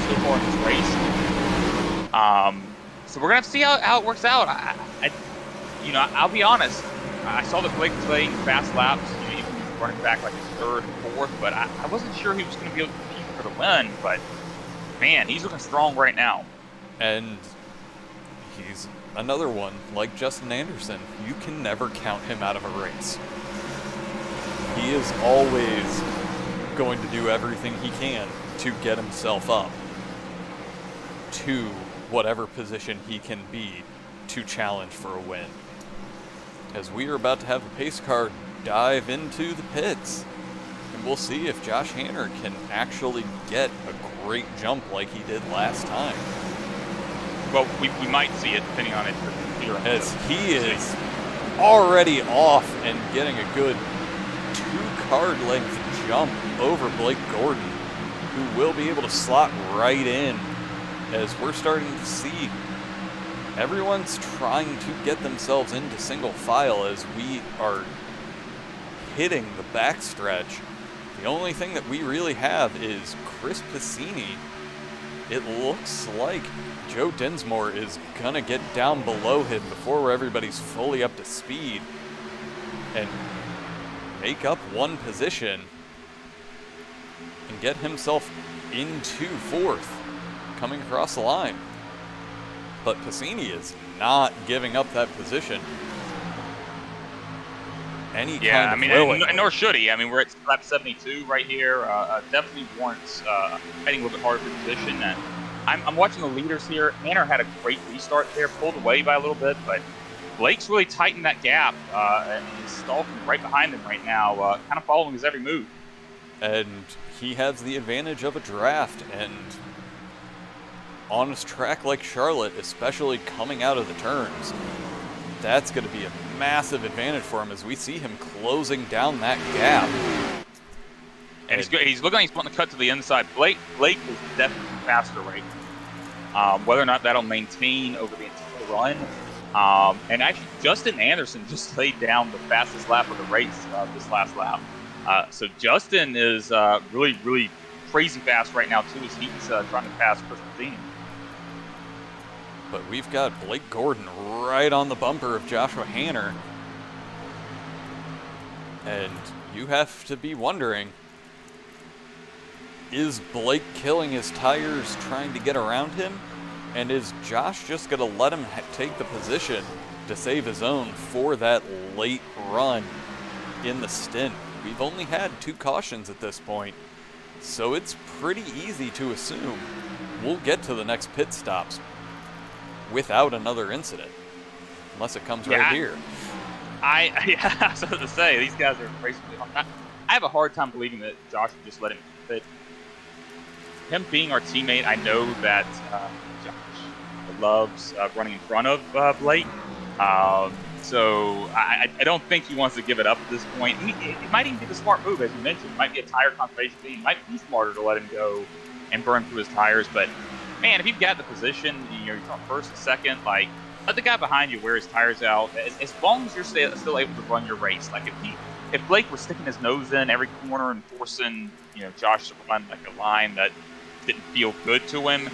so far in this race. So we're gonna have to see how it works out. I'll be honest. I saw that Blake was playing fast laps, even running back like his third and fourth, but I wasn't sure he was going to be able to compete for the win. But man, he's looking strong right now. And he's another one like Justin Anderson. You can never count him out of a race. He is always going to do everything he can to get himself up to whatever position he can be to challenge for a win. As we are about to have a pace car dive into the pits, and we'll see if Josh Hanner can actually get a great jump like he did last time. Well, we might see it depending on it. As he is already off and getting a good 2-car length jump over Blake Gordon, who will be able to slot right in, as we're starting to see everyone's trying to get themselves into single file as we are hitting the backstretch. The only thing that we really have is Chris Passini. It looks like Joe Dinsmore is going to get down below him before everybody's fully up to speed and make up one position and get himself into fourth coming across the line. But Passini is not giving up that position. Nor should he. I mean, we're at lap 72 right here. Definitely warrants fighting a little bit harder for position. And I'm watching the leaders here. Hanner had a great restart there, pulled away by a little bit, but Blake's really tightened that gap and he's stalking right behind him right now, kind of following his every move. And he has the advantage of a draft, and on a track like Charlotte, especially coming out of the turns, that's going to be a massive advantage for him as we see him closing down that gap. And he's looking like he's wanting to cut to the inside. Blake is definitely faster right now. Whether or not that'll maintain over the entire run. And actually, Justin Anderson just laid down the fastest lap of the race this last lap. So Justin is really, really crazy fast right now, too, as he's trying to pass Chris Passini. But we've got Blake Gordon right on the bumper of Joshua Hanner. And you have to be wondering, is Blake killing his tires trying to get around him? And is Josh just going to let him take the position to save his own for that late run in the stint? We've only had 2 cautions at this point, so it's pretty easy to assume we'll get to the next pit stops without another incident, unless it comes right here. I was about to say, these guys are racing really hard. I have a hard time believing that Josh would just let him fit. Him being our teammate, I know that Josh loves running in front of Blake. So I don't think he wants to give it up at this point. He might even be the smart move, as you mentioned. It might be a tire conservation thing. It might be smarter to let him go and burn through his tires. But, man, if you've got the position, you're on first and second, like, let the guy behind you wear his tires out. As long as you're still able to run your race. Like, if Blake was sticking his nose in every corner and forcing, Josh to run like a line that didn't feel good to him,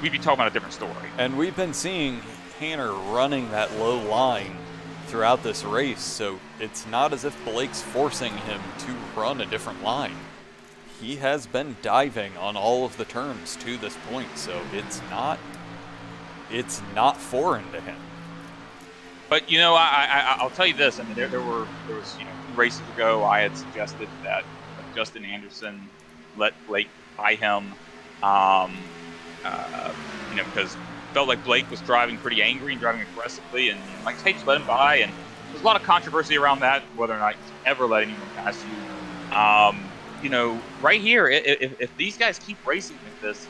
we'd be talking about a different story. And we've been seeing Hanner running that low line throughout this race, so it's not as if Blake's forcing him to run a different line. He has been diving on all of the turns to this point, so it's not foreign to him. But I'll tell you this. I mean, there was 2 races ago I had suggested that Justin Anderson let Blake by him, because felt like Blake was driving pretty angry and driving aggressively, and like, hey, just let him by. And there's a lot of controversy around that, whether or not you ever let anyone pass you. Right here, if these guys keep racing like this,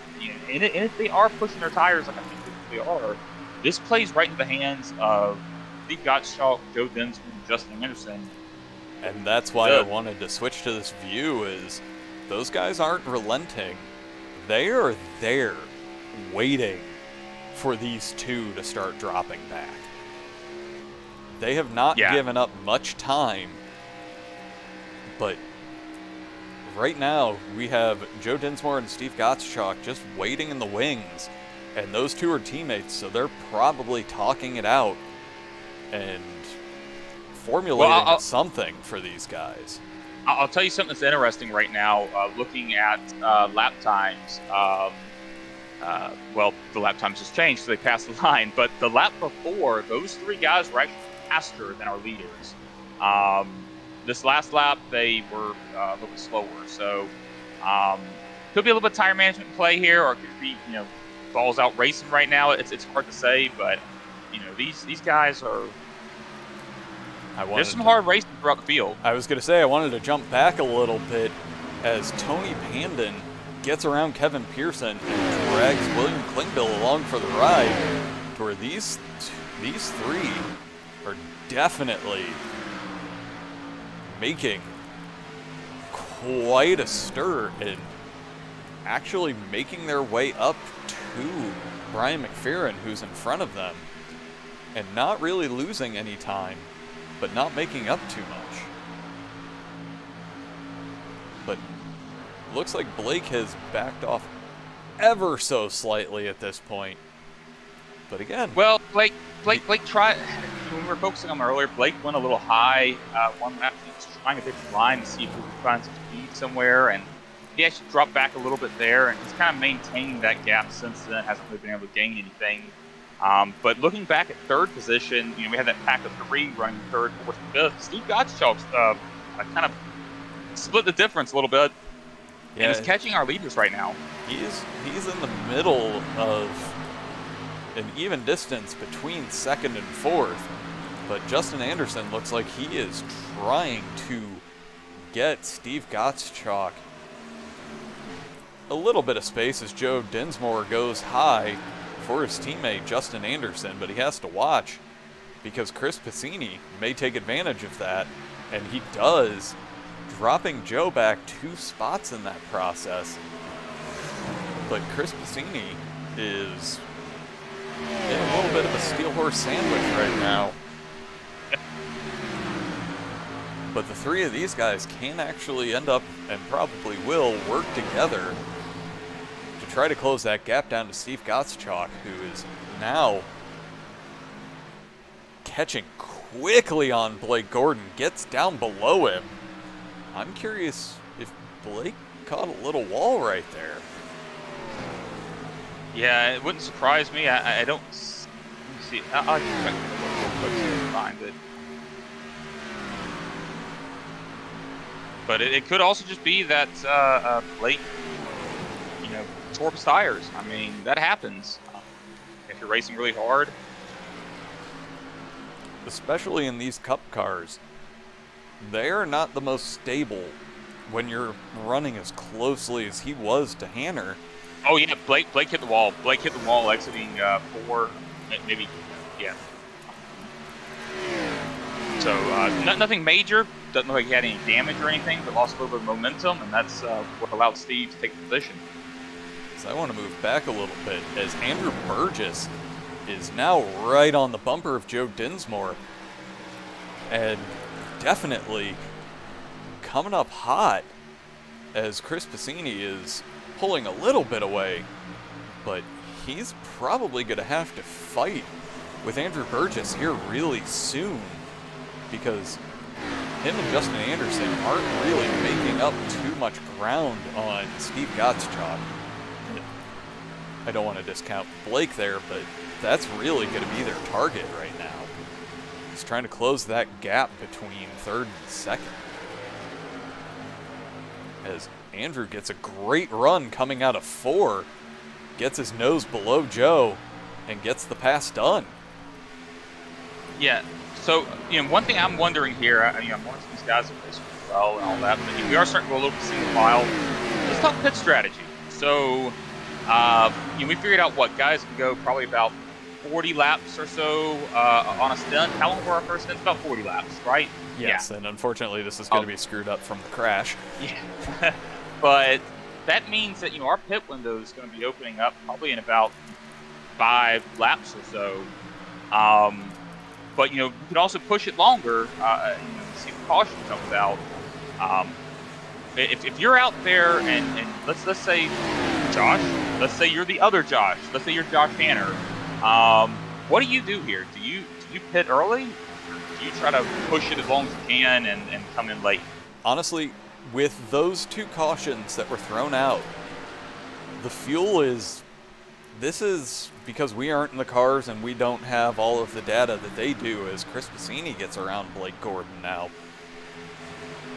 and if they are pushing their tires like I think they are, this plays right into the hands of Steve Gottschalk, Joe Dinsmore, and Justin Anderson. And that's why I wanted to switch to this view, is those guys aren't relenting. They are there waiting for these 2 to start dropping back. They have not given up much time, but right now we have Joe Dinsmore and Steve Gottschalk just waiting in the wings, and those 2 are teammates, so they're probably talking it out and formulating something for these guys. I'll tell you something that's interesting right now, looking at lap times. The lap times just changed, so they passed the line. But the lap before, those 3 guys were actually faster than our leaders. This last lap, they were a little bit slower. So could be a little bit of tire management play here, or it could be, balls out racing right now. It's hard to say, but these guys are. There's some hard racing throughout the field. I was going to say I wanted to jump back a little bit as Tony Pandon gets around Kevin Pearson and drags William Klingbill along for the ride, to where these 3 are definitely making quite a stir and actually making their way up to Brian Mcferrin, who's in front of them, and not really losing any time, but not making up too much. But looks like Blake has backed off ever so slightly at this point. But again, well, Blake tried. When we were focusing on him earlier, Blake went a little high one lap. He was trying a different line to see if he could find some speed somewhere, and he actually dropped back a little bit there, and he's kind of maintained that gap since then. Hasn't really been able to gain anything. But looking back at third position, we had that pack of 3 running third, fourth, and fifth. Steve Gottschalk's kind of split the difference a little bit, and is catching our leaders right now. He's in the middle of an even distance between second and fourth, but Justin Anderson looks like he is trying to get Steve Gottschalk a little bit of space as Joe Dinsmore goes high for his teammate Justin Anderson, but he has to watch because Chris Passini may take advantage of that, and he does, dropping Joe back 2 spots in that process. But Chris Passini is in a little bit of a steel horse sandwich right now. But the three of these guys can actually end up, and probably will, work together to try to close that gap down to Steve Gottschalk, who is now catching quickly on Blake Gordon, gets down below him. I'm curious if Blake caught a little wall right there. Yeah, it wouldn't surprise me. I don't see. I'll check real quick to find it. But it could also just be that Blake, tore his tires. I mean, that happens if you're racing really hard. Especially in these Cup cars, they are not the most stable when you're running as closely as he was to Hanner. Oh yeah, Blake hit the wall. Blake hit the wall exiting 4, maybe, yeah. So nothing major. Doesn't look like he had any damage or anything, but lost a little bit of momentum, and that's what allowed Steve to take the position. So I want to move back a little bit as Andrew Burgess is now right on the bumper of Joe Dinsmore, and definitely coming up hot as Chris Passini is pulling a little bit away, but he's probably going to have to fight with Andrew Burgess here really soon, because him and Justin Anderson aren't really making up too much ground on Steve Gottschalk. I don't want to discount Blake there, but that's really going to be their target right now. He's trying to close that gap between third and second. As Andrew gets a great run coming out of 4, gets his nose below Joe, and gets the pass done. Yeah. So, one thing I'm wondering here, I'm watching these guys at race well and all that, but we are starting to go a little bit single file. Let's talk pit strategy. So, we figured out what guys can go probably about 40 laps or so on a stint. How long were our first stints? About 40 laps, right? Yes, yeah. And unfortunately this is going to be screwed up from the crash. Yeah. But that means that, our pit window is going to be opening up probably in about 5 laps or so. But, you can also push it longer, see the caution comes out. If you're out there and let's say Josh, let's say you're the other Josh, let's say you're Josh Hanner, what do you do here? Do you pit early? Do you try to push it as long as you can and come in late? Honestly, with those 2 cautions that were thrown out, the fuel is... This is because we aren't in the cars and we don't have all of the data that they do as Chris Passini gets around Blake Gordon now.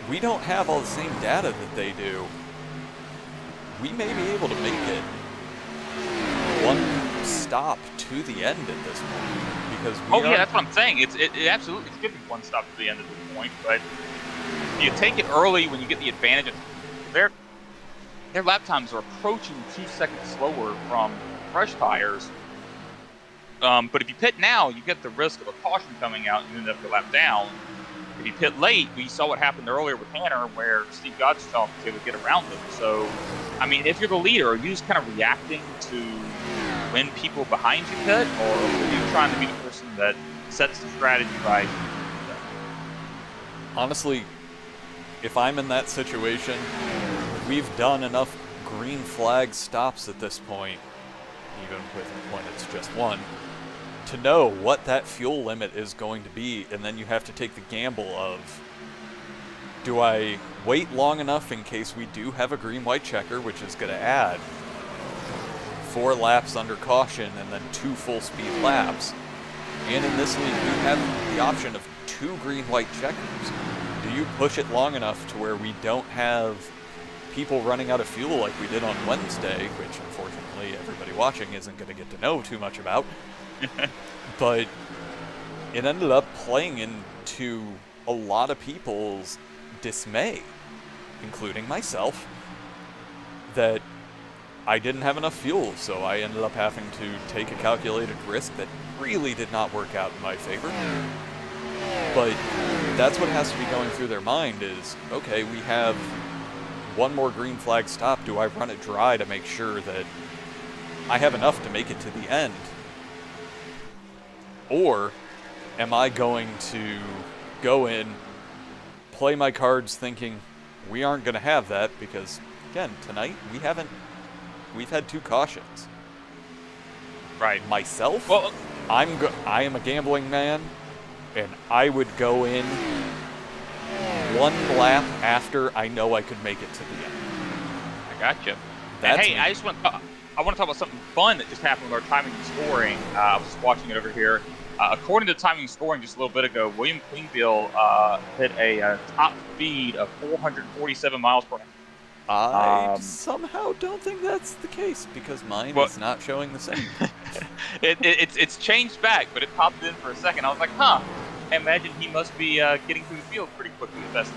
We don't have all the same data that they do. We may be able to make it one stop to the end at this point. Because yeah, that's what I'm saying. It absolutely should be one stop to the end at this point, but you take it early when you get the advantage of their lap times are approaching 2 seconds slower from fresh tires. But if you pit now, you get the risk of a caution coming out and you end up your lap down. If you pit late, we saw what happened earlier with Hanner where Steve Gottschalk was able to get around them. So, if you're the leader, are you just kind of reacting to when people behind you pit, or are you trying to be the person that sets the strategy right? Honestly, if I'm in that situation, we've done enough green flag stops at this point, even when it's just one, to know what that fuel limit is going to be, and then you have to take the gamble of, do I wait long enough in case we do have a green-white checker, which is going to add 4 laps under caution and then 2 full-speed laps, and in this league we have the option of 2 green-white checkers. Do you push it long enough to where we don't have people running out of fuel like we did on Wednesday, which unfortunately everybody watching isn't going to get to know too much about. But it ended up playing into a lot of people's dismay, including myself, that I didn't have enough fuel, so I ended up having to take a calculated risk that really did not work out in my favor. But that's what has to be going through their mind is, okay, we have one more green flag stop. Do I run it dry to make sure that I have enough to make it to the end? Or am I going to go in, play my cards thinking we aren't going to have that because, again, tonight we've had 2 cautions. Right. Myself, Well, I am a gambling man, and I would go in 1 lap after I know I could make it to the end. I gotcha. That's and hey, me. I want to talk about something fun that just happened with our timing and scoring. I was just watching it over here. According to timing and scoring just a little bit ago, William Queenville hit a top speed of 447 miles per hour. I somehow don't think that's the case because mine is not showing the same. It's changed back, but it popped in for a second. I was like, huh. I imagine he must be getting through the field pretty quickly with best.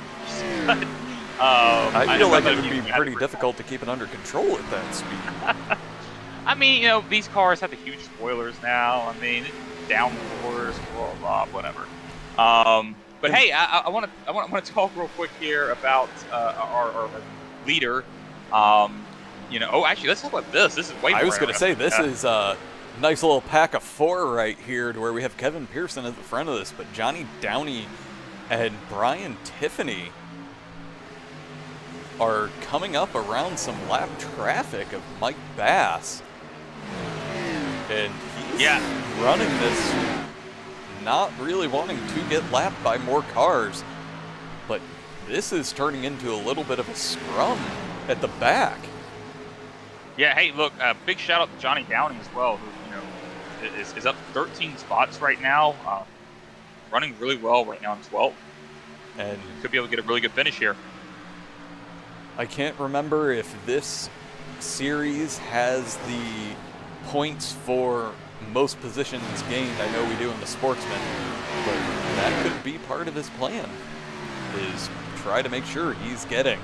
I feel like it would be pretty difficult to keep it under control at that speed. I mean, these cars have the huge spoilers now. I mean, downforce, blah blah, whatever. But hey, I want to talk real quick here about our leader. Actually, let's talk about this. This is way more. I was going to say this is a nice little pack of 4 right here, to where we have Kevin Pearson at the front of this, but Johnny Downey and Brian Tiffany are coming up around some lap traffic of Mike Bass. And he's running this, not really wanting to get lapped by more cars. But this is turning into a little bit of a scrum at the back. Yeah, hey, look, big shout out to Johnny Downey as well, who is up 13 spots right now, running really well right now in 12th. And could be able to get a really good finish here. I can't remember if this series has the points for most positions gained. I know we do in the Sportsman, but that could be part of his plan, is try to make sure he's getting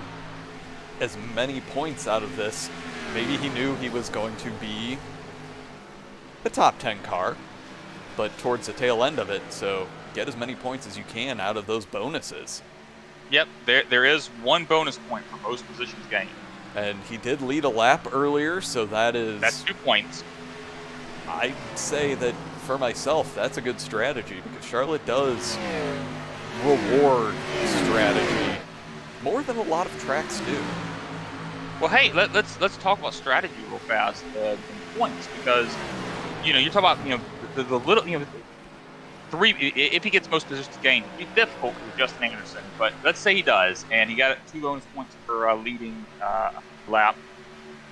as many points out of this. Maybe he knew he was going to be a top 10 car, but towards the tail end of it, so get as many points as you can out of those bonuses. Yep, there is 1 bonus point for most positions gained. And he did lead a lap earlier, so that's 2 points. I'd say that for myself, that's a good strategy, because Charlotte does reward strategy more than a lot of tracks do. Well, hey, let's talk about strategy real fast and points, because you're talking about the little 3. If he gets most positions gained, it'd be difficult for Justin Anderson. But let's say he does, and he got 2 bonus points for leading lap.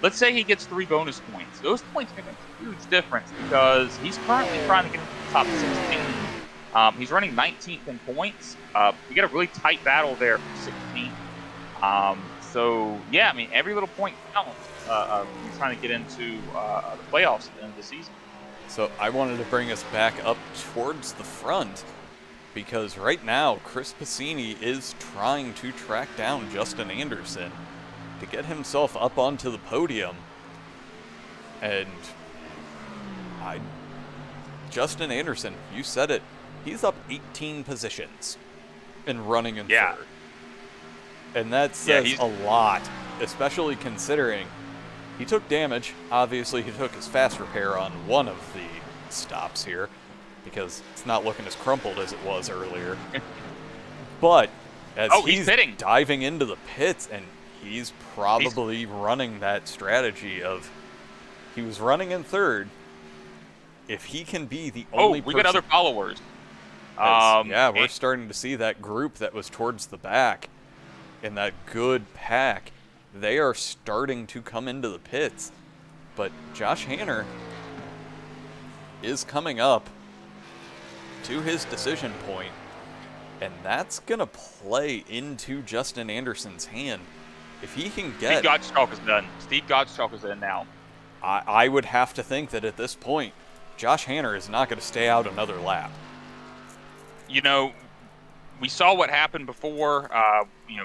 Let's say he gets 3 bonus points. Those points make a huge difference because he's currently trying to get into the top 16. He's running 19th in points. We got a really tight battle there for 16th. So yeah, I mean every little point counts. He's trying to get into the playoffs at the end of the season. So I wanted to bring us back up towards the front, because right now Chris Passini is trying to track down Justin Anderson to get himself up onto the podium. And Justin Anderson, you said it, he's up 18 positions and running in third. And that says a lot, especially considering he took damage. Obviously, he took his fast repair on one of the stops here, because it's not looking as crumpled as it was earlier. But as he's diving into the pits, and he's probably running that strategy of, he was running in third. If he can be the only we got other followers. We're starting to see that group that was towards the back in that good pack. They are starting to come into the pits, but Josh Hanner is coming up to his decision point, and that's going to play into Justin Anderson's hand. If he can get... Steve Gottschalk is done. Steve Gottschalk is in now. I would have to think that at this point, Josh Hanner is not going to stay out another lap. We saw what happened before.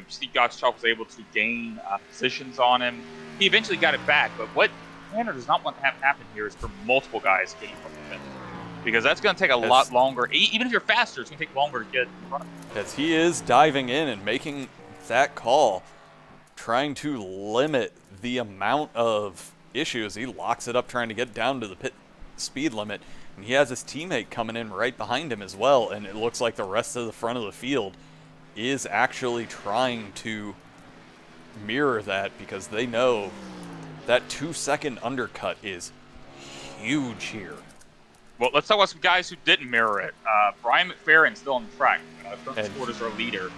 Steve Gottschalk was able to gain positions on him. He eventually got it back, but what Hanner does not want to have happen here is for multiple guys to gain from him, because that's going to take a lot longer. Even if you're faster, it's going to take longer to get in front of him. As he is diving in and making that call, trying to limit the amount of issues. He locks it up trying to get down to the pit speed limit. And he has his teammate coming in right behind him as well, and it looks like the rest of the front of the field is actually trying to mirror that, because they know that 2-second undercut is huge here. Well, let's talk about some guys who didn't mirror it. Brian Mcferrin still on the track. Current scored as our leader.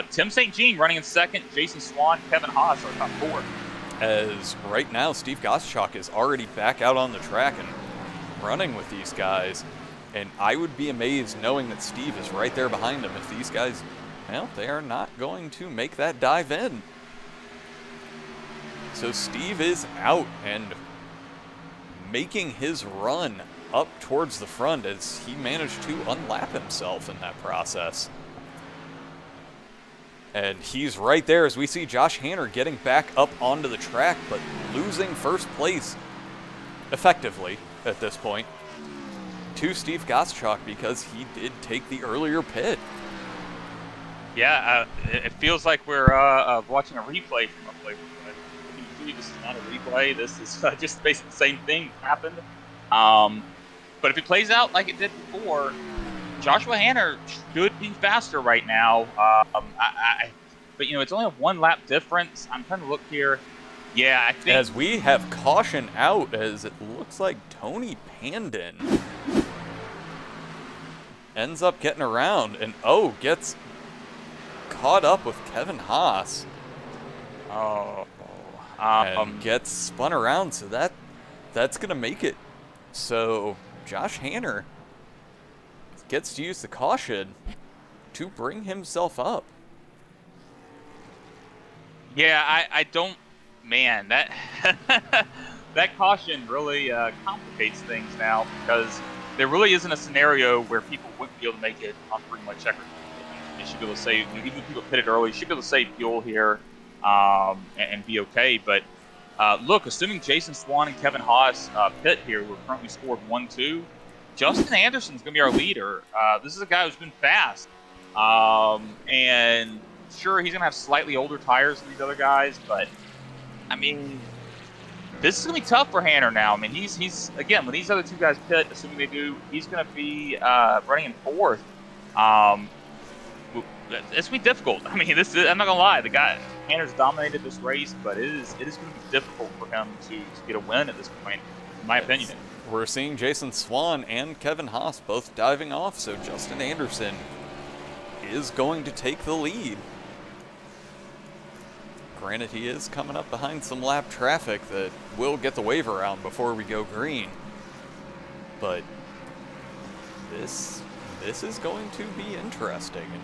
Tim St. Jean running in second. Jason Swan, Kevin Haas are top 4. As right now, Steve Gottschalk is already back out on the track and running with these guys. And I would be amazed knowing that Steve is right there behind him if these guys, well, they are not going to make that dive in. So Steve is out and making his run up towards the front as he managed to unlap himself in that process. And he's right there as we see Josh Hanner getting back up onto the track, but losing first place effectively at this point to Steve Gottschalk because he did take the earlier pit. Yeah, it feels like we're watching a replay from a play. This is not a replay. This is just basically the same thing happened. But if it plays out like it did before, Joshua Hanner should be faster right now. But, you know, it's only a 1 lap difference. I'm trying to look here. Yeah, I think... As we have caution out, as it looks like Tony Pandon ends up getting around and, gets caught up with Kevin Haas. And gets spun around, so that's going to make it. So Josh Hanner gets to use the caution to bring himself up. Yeah, I don't... Man, that that caution really complicates things now, because there really isn't a scenario where people wouldn't be able to make it on pretty much checker. You should be able to save, even if people pitted early, you should be able to save fuel here and be okay. But look, assuming Jason Swan and Kevin Haas pit here, we're currently scored 1-2. Justin Anderson's going to be our leader. This is a guy who's been fast. And sure, he's going to have slightly older tires than these other guys, but I mean, this is going to be tough for Hanner now. I mean, he's again, when these other 2 guys pit, assuming they do, he's going to be running in 4th. It's going to be difficult. I mean, I'm not going to lie. The guy, Hanner's dominated this race, but it is going to be difficult for him to get a win at this point, in my opinion. We're seeing Jason Swan and Kevin Haas both diving off, so Justin Anderson is going to take the lead. Granted, he is coming up behind some lap traffic that will get the wave around before we go green. But this is going to be interesting. And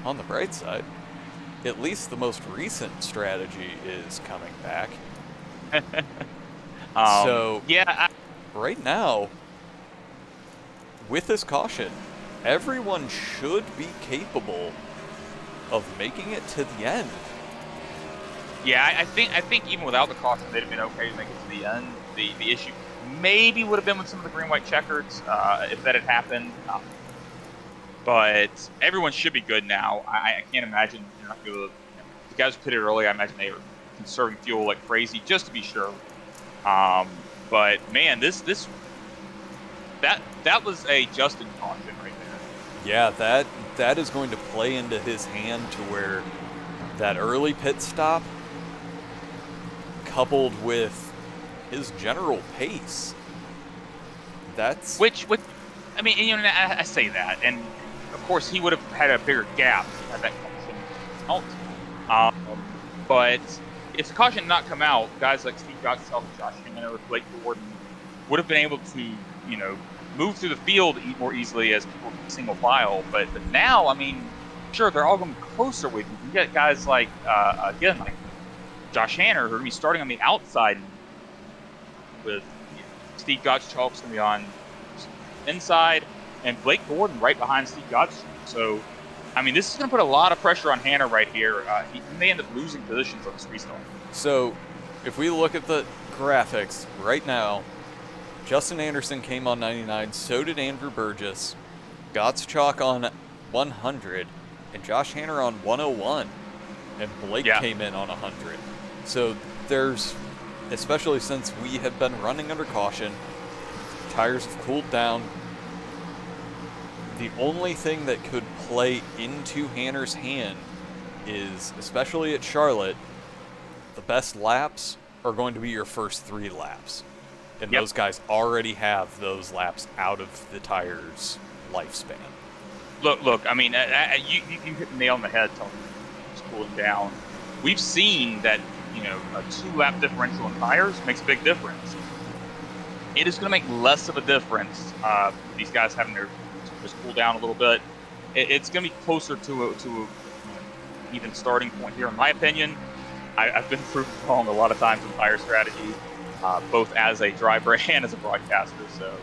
on the bright side, at least the most recent strategy is coming back. So, yeah, right now, with this caution, everyone should be capable of making it to the end. Yeah, I think even without the caution, they'd have been okay to make it to the end. The issue maybe would have been with some of the green-white checkers if that had happened. But everyone should be good now. I can't imagine you're not going to. The guys who pitted early, I imagine they were conserving fuel like crazy just to be sure. But man, that was a Justin caution right there. Yeah, that is going to play into his hand to where that early pit stop, coupled with his general pace, that's which I mean, you know, I say that, and of course he would have had a bigger gap had that caution out. But if the caution had not come out, guys like Steve Gottschalk, Josh Hanner, Blake Gordon would have been able to, you know, move through the field more easily as people single file. But now, I mean, sure, they're all going to be closer with you. You get guys like, again, like Josh Hanner, who are going to be starting on the outside with Steve Gottschalk's going to be on inside, and Blake Gordon right behind Steve Gottschalk. So, I mean, this is going to put a lot of pressure on Hanner right here. He may end up losing positions on this restart. So, if we look at the graphics right now, Justin Anderson came on 99, so did Andrew Burgess, Gottschalk on 100, and Josh Hanner on 101, and Blake came in on 100. So there's, especially since we have been running under caution, tires have cooled down, The only thing that could play into Hanner's hand is, especially at Charlotte, the best laps are going to be your first 3 laps. And those guys already have those laps out of the tire's lifespan. Look. I mean, you hit the nail on the head talking it's cooling down. We've seen that, a 2-lap differential in tires makes a big difference. It is going to make less of a difference. These guys having their just cool down a little bit. It's going to be closer to a even starting point here, in my opinion. I've been proven wrong a lot of times in tire strategy, both as a driver and as a broadcaster. So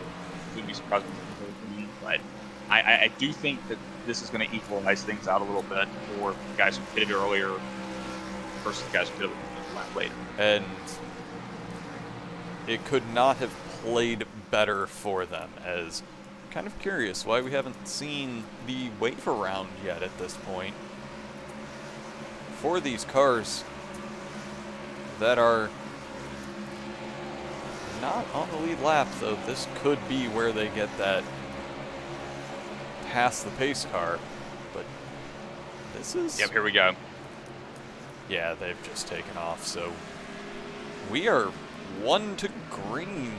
wouldn't be surprised with me. But I do think that this is going to equalize things out a little bit for guys who hit it earlier versus guys who hit it a lap later. And it could not have played better for them, as I'm kind of curious why we haven't seen the wave around yet at this point. For these cars that are not on the lead lap, though, this could be where they get that past the pace car, but this is... Yep, here we go. Yeah, they've just taken off, so we are 1 to green,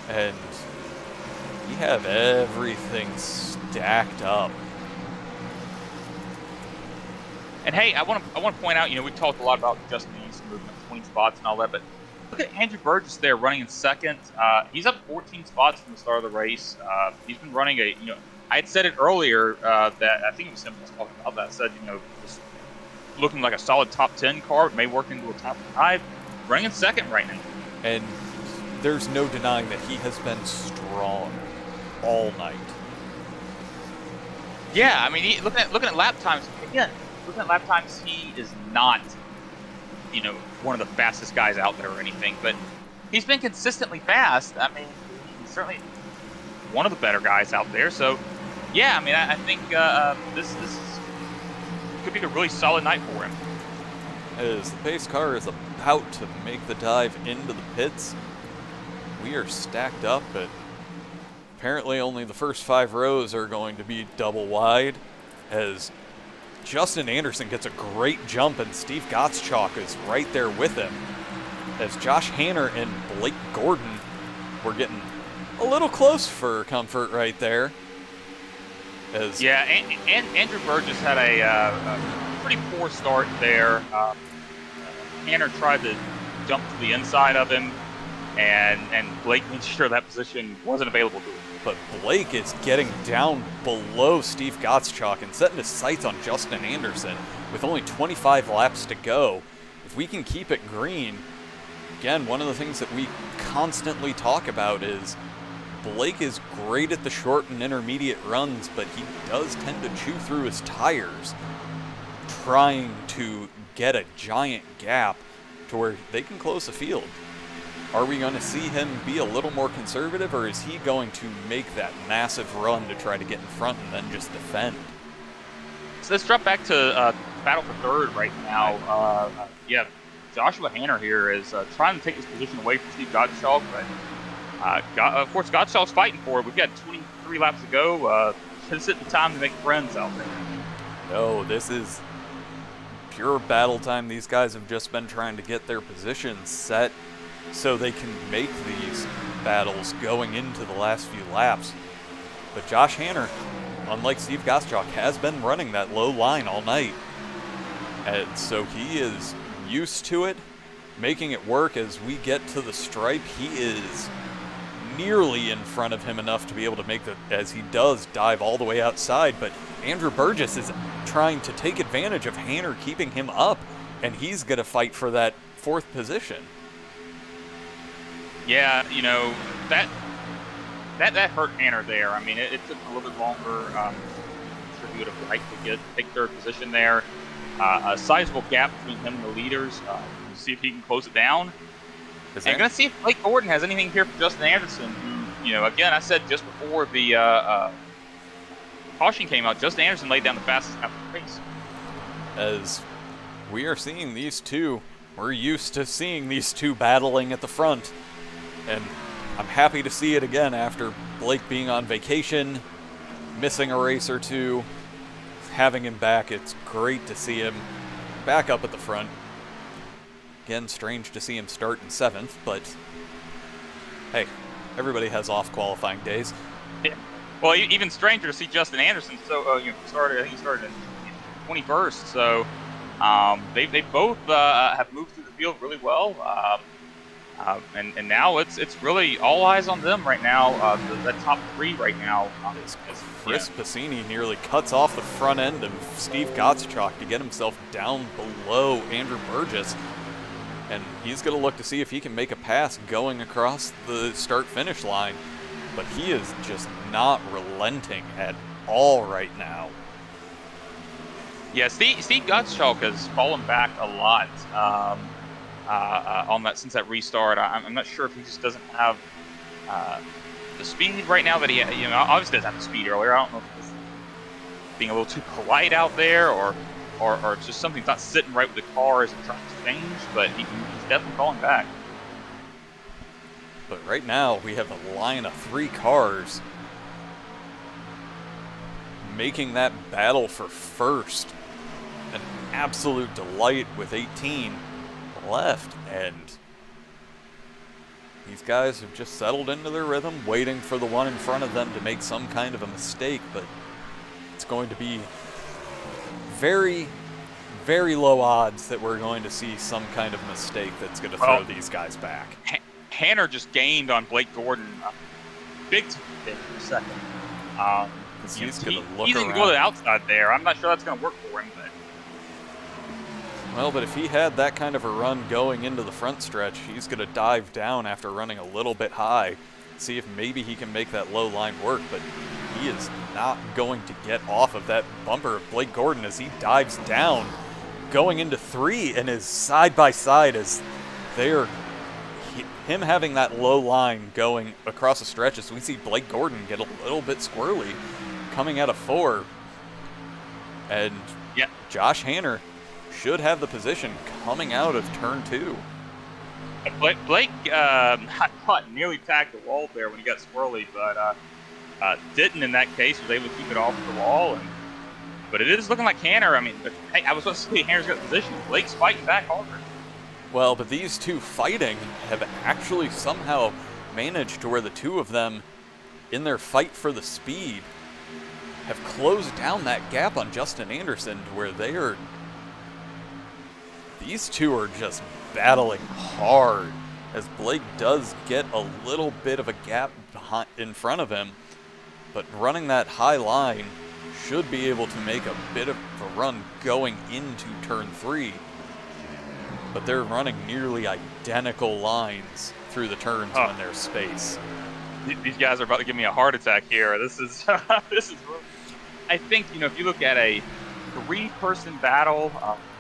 and we have everything stacked up. And hey, I want to point out, we talked a lot about Justin East moving up 20 spots and all that, but look at Andrew Burgess there running in second. He's up 14 spots from the start of the race. He's been running I had said it earlier that I think it was him that was talking about that. Said, just looking like a solid top 10 car, may work into a top 5, running in second right now. And there's no denying that he has been strong all night. Yeah, I mean, looking at lap times again. Looking at lap times, he is not, one of the fastest guys out there or anything, but he's been consistently fast. I mean, he's certainly one of the better guys out there. So, yeah, I mean, I think this could be a really solid night for him. As the pace car is about to make the dive into the pits, we are stacked up, but apparently only the first 5 rows are going to be double wide, as Justin Anderson gets a great jump, and Steve Gottschalk is right there with him. As Josh Hanner and Blake Gordon were getting a little close for comfort right there. Yeah, and Andrew Burgess had a pretty poor start there. Hanner tried to jump to the inside of him, and Blake made sure that position wasn't available to him. But Blake is getting down below Steve Gottschalk and setting his sights on Justin Anderson with only 25 laps to go. If we can keep it green, again, one of the things that we constantly talk about is Blake is great at the short and intermediate runs, but he does tend to chew through his tires, trying to get a giant gap to where they can close the field. Are we going to see him be a little more conservative, or is he going to make that massive run to try to get in front and then just defend? So let's drop back to battle for third right now. Yeah, Joshua Hanner here is trying to take this position away from Steve Gottschalk, but of course Gottschalk's fighting for it. We've got 23 laps to go. This isn't the time to make friends out there. No, this is pure battle time. These guys have just been trying to get their positions set so they can make these battles going into the last few laps. But Josh Hanner, unlike Steve Gottschalk, has been running that low line all night. And so he is used to it, making it work. As we get to the stripe, he is nearly in front of him enough to be able to make as he does dive all the way outside. But Andrew Burgess is trying to take advantage of Hanner keeping him up, and he's going to fight for that 4th position. Yeah, that hurt Hanner there. I mean, it took a little bit longer. I'm sure he would have liked to take 3rd position there. A sizable gap between him and the leaders. See if he can close it down. And going to see if Blake Gordon has anything here for Justin Anderson, who, again, I said just before the caution came out, Justin Anderson laid down the fastest lap of the race. As we are seeing these two, we're used to seeing these two battling at the front. And I'm happy to see it again after Blake being on vacation missing a race or two. Having him back, it's great to see him back up at the front. Again, strange to see him start in 7th, but hey, everybody has off qualifying days. Yeah. Well, even stranger to see Justin Anderson. So I think he started in 21st. So they both have moved through the field really well. And now it's really all eyes on them right now. That top 3 right now. Chris Passini nearly cuts off the front end of Steve Gottschalk to get himself down below Andrew Burgess. And he's going to look to see if he can make a pass going across the start-finish line. But he is just not relenting at all right now. Yeah, Steve Gottschalk has fallen back a lot on that since that restart. I'm not sure if he just doesn't have the speed right now that he, obviously doesn't have the speed earlier. I don't know if it's being a little too polite out there or it's just something's not sitting right with the car as it tries to change, but he's definitely falling back. But right now, we have a line of 3 cars making that battle for first an absolute delight with 18 left. And these guys have just settled into their rhythm, waiting for the one in front of them to make some kind of a mistake. But it's going to be very, very low odds that we're going to see some kind of mistake that's going to throw these guys back. Hanner just gained on Blake Gordon big for a second. He's going to look he's around. Going to go to the outside there. I'm not sure that's going to work for him. Well, but if he had that kind of a run going into the front stretch, he's going to dive down after running a little bit high, see if maybe he can make that low line work. But he is not going to get off of that bumper of Blake Gordon as he dives down, going into 3 and is side by side as they're him having that low line going across the stretches. We see Blake Gordon get a little bit squirrely coming out of 4. And Josh Hanner should have the position coming out of turn 2. Blake I thought nearly tagged the wall there when he got squirrely, but didn't in that case, was able to keep it off the wall. But it is looking like Hanner. I mean, hey, I was supposed to say Hanner's got position. Blake's fighting back harder. Well, but these two fighting have actually somehow managed to where the two of them, in their fight for the speed, have closed down that gap on Justin Anderson to where they are. These two are just battling hard as Blake does get a little bit of a gap in front of him, but running that high line should be able to make a bit of a run going into turn 3. But they're running nearly identical lines through the turns when there's space. These guys are about to give me a heart attack here. This is I think, if you look at a 3-person battle,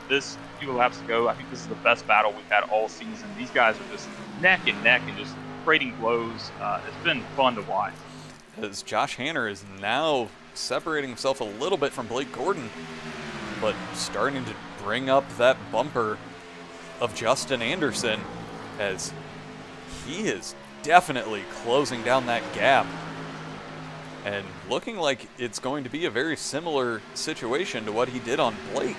this few laps ago, I think this is the best battle we've had all season. These guys are just neck and neck and just trading blows. It's been fun to watch. As Josh Hanner is now separating himself a little bit from Blake Gordon, but starting to bring up that bumper of Justin Anderson as he is definitely closing down that gap and looking like it's going to be a very similar situation to what he did on Blake.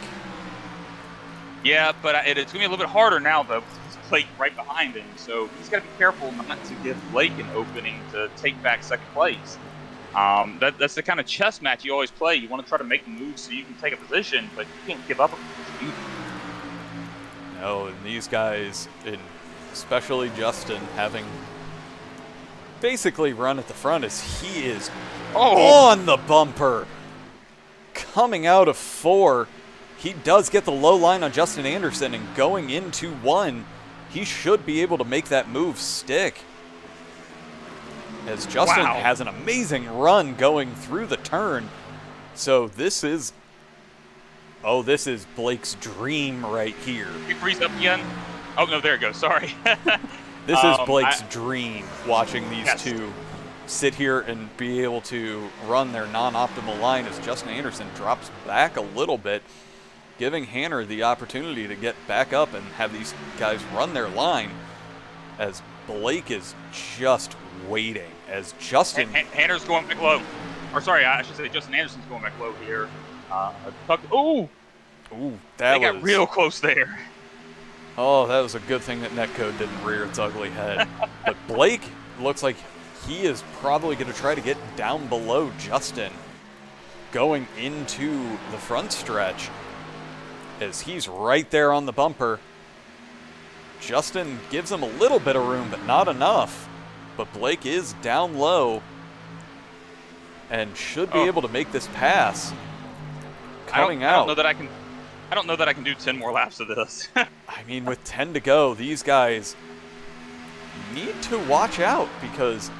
Yeah, but it's going to be a little bit harder now, though. He's Blake right behind him, so he's got to be careful not to give Blake an opening to take back second place. That's the kind of chess match you always play. You want to try to make moves so you can take a position, but you can't give up a position either. No, and these guys, and especially Justin, having basically run at the front as he is on the bumper. Coming out of 4, he does get the low line on Justin Anderson, and going into 1, he should be able to make that move stick. As Justin has an amazing run going through the turn. So this is Blake's dream right here. He freeze up again? Oh, no, there it goes. Sorry. This is Blake's dream, watching these two sit here and be able to run their non-optimal line as Justin Anderson drops back a little bit, giving Hanner the opportunity to get back up and have these guys run their line as Blake is just waiting. As Justin... Hanner's going back low. or sorry, I should say Justin Anderson's going back low here. Ooh, They got real close there. Oh, that was a good thing that Netcode didn't rear its ugly head. But Blake looks like he is probably going to try to get down below Justin going into the front stretch, as he's right there on the bumper. Justin gives him a little bit of room, but not enough. But Blake is down low and should be able to make this pass. Coming out. I don't know that I can do 10 more laps of this. I mean, with 10 to go, these guys need to watch out, because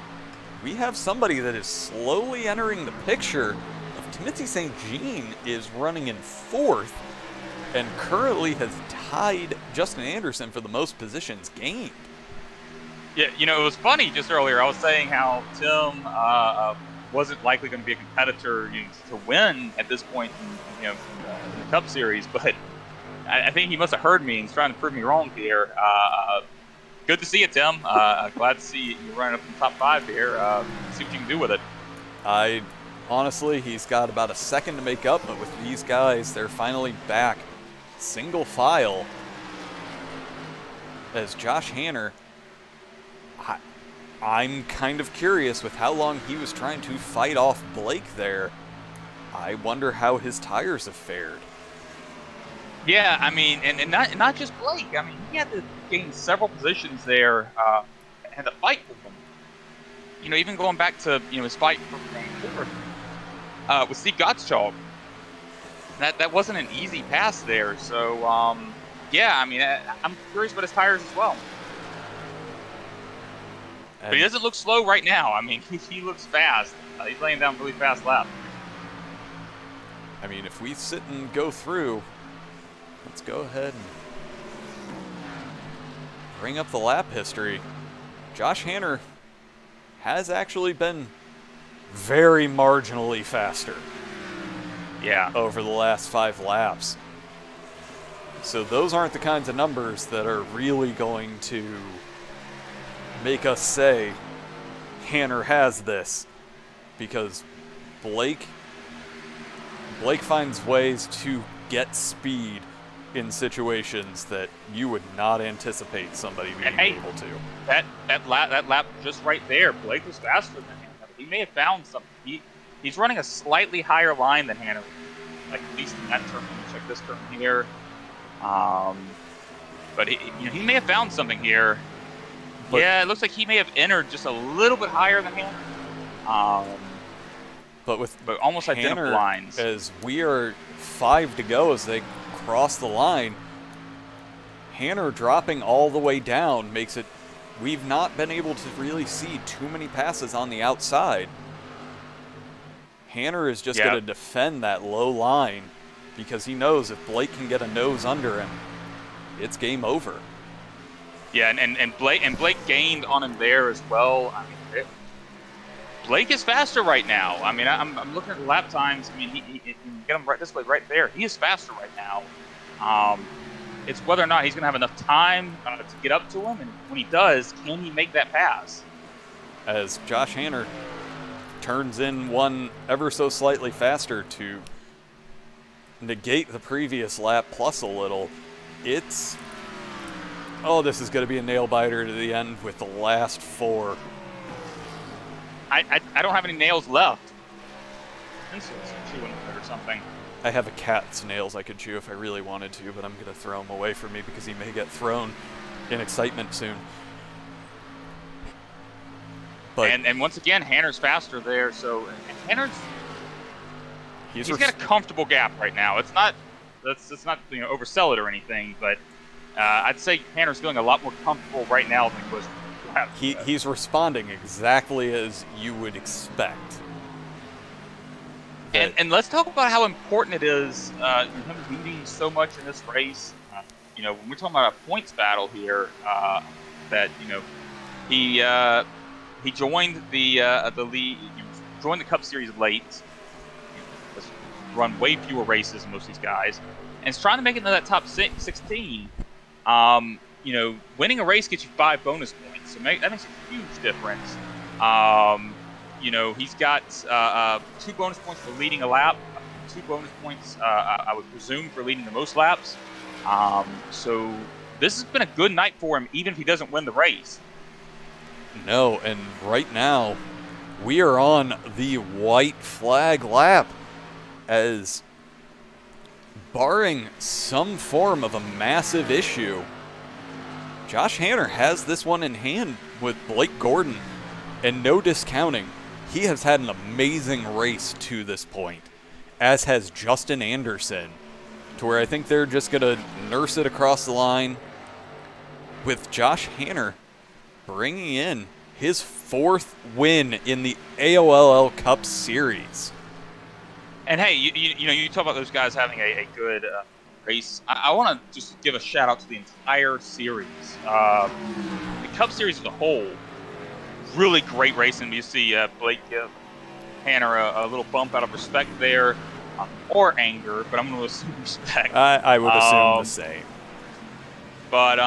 we have somebody that is slowly entering the picture of Timothy St. Jean is running in 4th and currently has tied Justin Anderson for the most positions gained. Yeah, you know, it was funny just earlier. I was saying how Tim wasn't likely going to be a competitor to win at this point in the Cup Series, but I think he must have heard me and he's trying to prove me wrong here. Good to see you, Tim. Glad to see you running up in the top 5 here. See what you can do with it. Honestly, he's got about a second to make up, but with these guys, they're finally back single file. As Josh Hanner, I'm kind of curious with how long he was trying to fight off Blake there. I wonder how his tires have fared. Yeah, I mean, and not just Blake. I mean, he had to gain several positions there, had to fight with them. You know, even going back to his fight with Steve Gottschalk, that wasn't an easy pass there. So yeah, I mean, I'm curious about his tires as well. But he doesn't look slow right now. I mean, he looks fast. He's laying down really fast laps. I mean, if we sit and go through, let's go ahead and bring up the lap history. Josh Hanner has actually been very marginally faster. Yeah. Over the last 5 laps. So those aren't the kinds of numbers that are really going to make us say Hanner has this, because Blake finds ways to get speed in situations that you would not anticipate somebody being able to. That lap just right there, Blake was faster than Hanner. He may have found something. He's running a slightly higher line than Hanner, like at least in that turn. Check this turn here. But he may have found something here. But yeah, it looks like he may have entered just a little bit higher than Hanner. But almost identical lines. As we are 5 to go as they cross the line, Hanner dropping all the way down makes it, we've not been able to really see too many passes on the outside. Hanner is just going to defend that low line because he knows if Blake can get a nose under him, it's game over. Yeah, and Blake gained on him there as well. I mean, Blake is faster right now. I mean, I'm looking at the lap times. I mean, he can get him right this way, right there. He is faster right now. It's whether or not he's going to have enough time to get up to him, and when he does, can he make that pass? As Josh Hanner turns in one ever so slightly faster to negate the previous lap plus a little, it's... Oh, this is going to be a nail-biter to the end with the last 4. I don't have any nails left. Chewing or something. I have a cat's nails I could chew if I really wanted to, but I'm going to throw him away from me because he may get thrown in excitement soon. But and once again, Hanner's faster there, so Hanner's he's got a comfortable gap right now. It's not oversell it or anything, but I'd say Hanner's feeling a lot more comfortable right now than he was. He's responding exactly as you would expect. And let's talk about how important it is him leading so much in this race. When we're talking about a points battle here, that he joined the league, joined the Cup Series late. Has run way fewer races than most of these guys, and is trying to make it into that top 16. Winning a race gets you 5 bonus points, so that makes a huge difference. he's got 2 bonus points for leading a lap, 2 bonus points, I would presume, for leading the most laps. So this has been a good night for him, even if he doesn't win the race. No, and right now, we are on the white flag lap, as barring some form of a massive issue, Josh Hanner has this one in hand with Blake Gordon, and no discounting. He has had an amazing race to this point, as has Justin Anderson, to where I think they're just going to nurse it across the line, with Josh Hanner bringing in his 4th win in the AOLL Cup Series. And hey, you talk about those guys having a good race. I want to just give a shout out to the entire series. The Cup Series as a whole, really great racing. You see Blake give Hanner a little bump out of respect there, or anger, but I'm going to assume respect. I would assume the same. But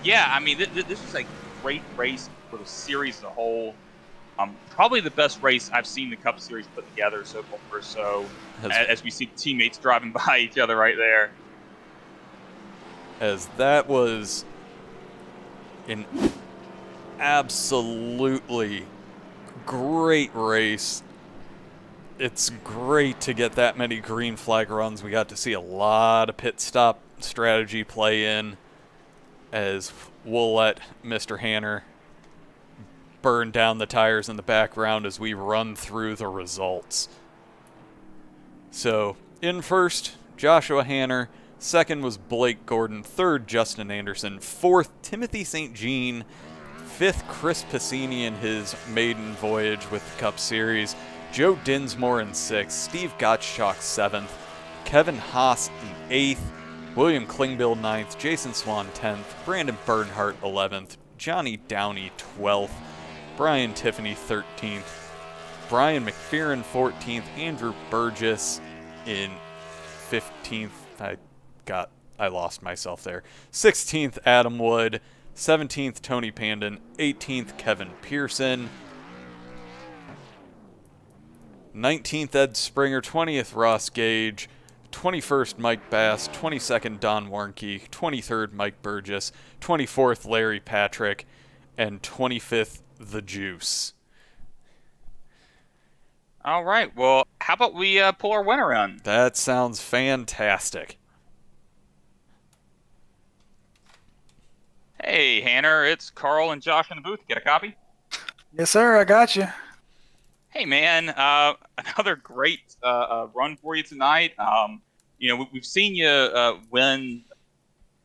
yeah, I mean, this was a great race for the series as a whole. Probably the best race I've seen the Cup Series put together so far. So, as we see teammates driving by each other right there. As that was an absolutely great race. It's great to get that many green flag runs. We got to see a lot of pit stop strategy play in, as we'll let Mr. Hanner burn down the tires in the background as we run through the results. So, in first, Joshua Hanner. Second was Blake Gordon. Third, Justin Anderson. Fourth, Timothy St. Jean. Fifth, Chris Passini in his maiden voyage with the Cup Series. Joe Dinsmore in sixth. Steve Gottschalk 7th. Kevin Haas in 8th. William Klingbill 9th. Jason Swan 10th. Brandon Bernhardt 11th. Johnny Downey 12th. Brian Tiffany 13th, Brian Mcferrin 14th, Andrew Burgess in 15th. I lost myself there. 16th, Adam Wood. 17th, Tony Pandon. 18th, Kevin Pearson. 19th, Ed Springer. 20th, Ross Gage. 21st, Mike Bass. 22nd, Don Warnke. 23rd, Mike Burgess. 24th, Larry Patrick. And 25th, The Juice. All right. Well, how about we pull our winner in? That sounds fantastic. Hey, Hanner, it's Carl and Josh in the booth. Get a copy? Yes, sir. I got you. Hey, man. Another great run for you tonight. We've seen you win.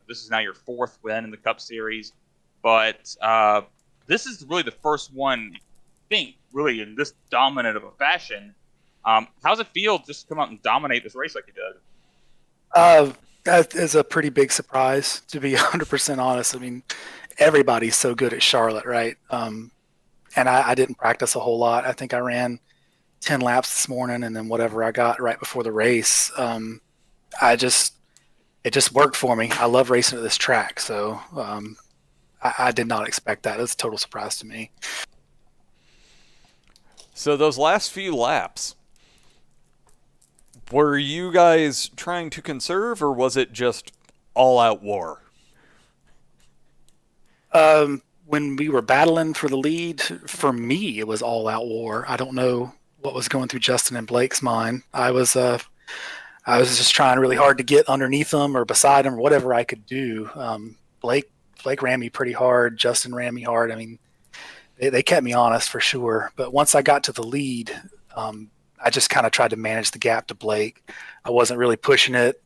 This is now your 4th win in the Cup Series, but this is really the first one, I think, really in this dominant of a fashion. How's it feel just to come out and dominate this race like you did? That is a pretty big surprise, to be 100% honest. I mean, everybody's so good at Charlotte, right? And I didn't practice a whole lot. I think I ran 10 laps this morning, and then whatever I got right before the race. It just worked for me. I love racing at this track, so I did not expect that. It was a total surprise to me. So those last few laps, were you guys trying to conserve, or was it just all-out war? When we were battling for the lead, for me, it was all-out war. I don't know what was going through Justin and Blake's mind. I was just trying really hard to get underneath them or beside them or whatever I could do. Blake ran me pretty hard. Justin ran me hard. I mean, they kept me honest for sure. But once I got to the lead, I just kind of tried to manage the gap to Blake. I wasn't really pushing it.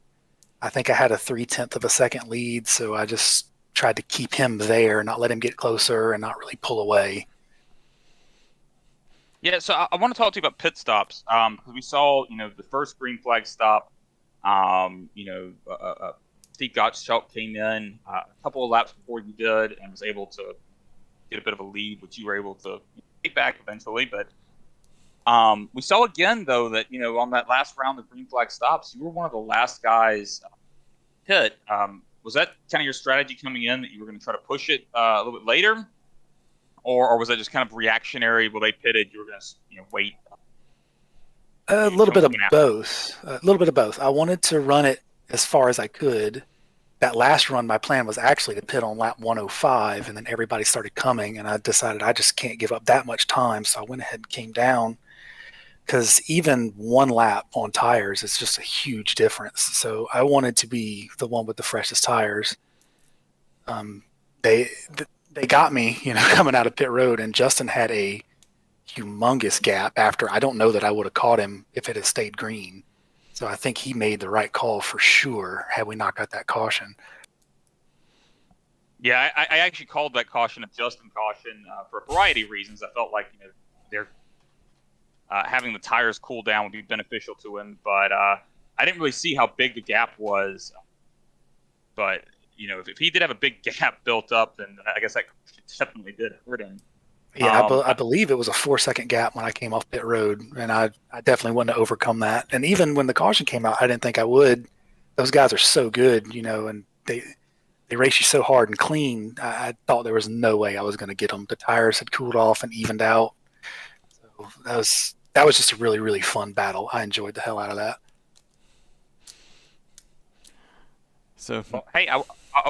I think I had a 0.3 of a second lead, so I just tried to keep him there, not let him get closer, and not really pull away. Yeah, so I want to talk to you about pit stops, because we saw, the first green flag stop. Steve Gottschalk came in a couple of laps before you did and was able to get a bit of a lead, which you were able to take back eventually. But we saw again, though, that, on that last round of green flag stops, you were one of the last guys hit. Was that kind of your strategy coming in, that you were going to try to push it a little bit later? or was that just kind of reactionary? Well, they pitted, you were going to wait. A little bit of both. A little bit of both. I wanted to run it as far as I could. That last run, my plan was actually to pit on lap 105, and then everybody started coming, and I decided I just can't give up that much time, so I went ahead and came down, because even one lap on tires is just a huge difference. So I wanted to be the one with the freshest tires. They got me, coming out of pit road, and Justin had a humongous gap after. I don't know that I would have caught him if it had stayed green. So I think he made the right call for sure had we not got that caution. Yeah, I actually called that caution a Justin caution for a variety of reasons. I felt like they're having the tires cool down would be beneficial to him, but I didn't really see how big the gap was. But if he did have a big gap built up, then I guess that definitely did hurt him. Yeah, I believe it was a 4-second gap when I came off pit road, and I definitely wanted to overcome that. And even when the caution came out, I didn't think I would. Those guys are so good, and they race you so hard and clean. I thought there was no way I was going to get them. The tires had cooled off and evened out. So that was just a really, really fun battle. I enjoyed the hell out of that. So, hey, I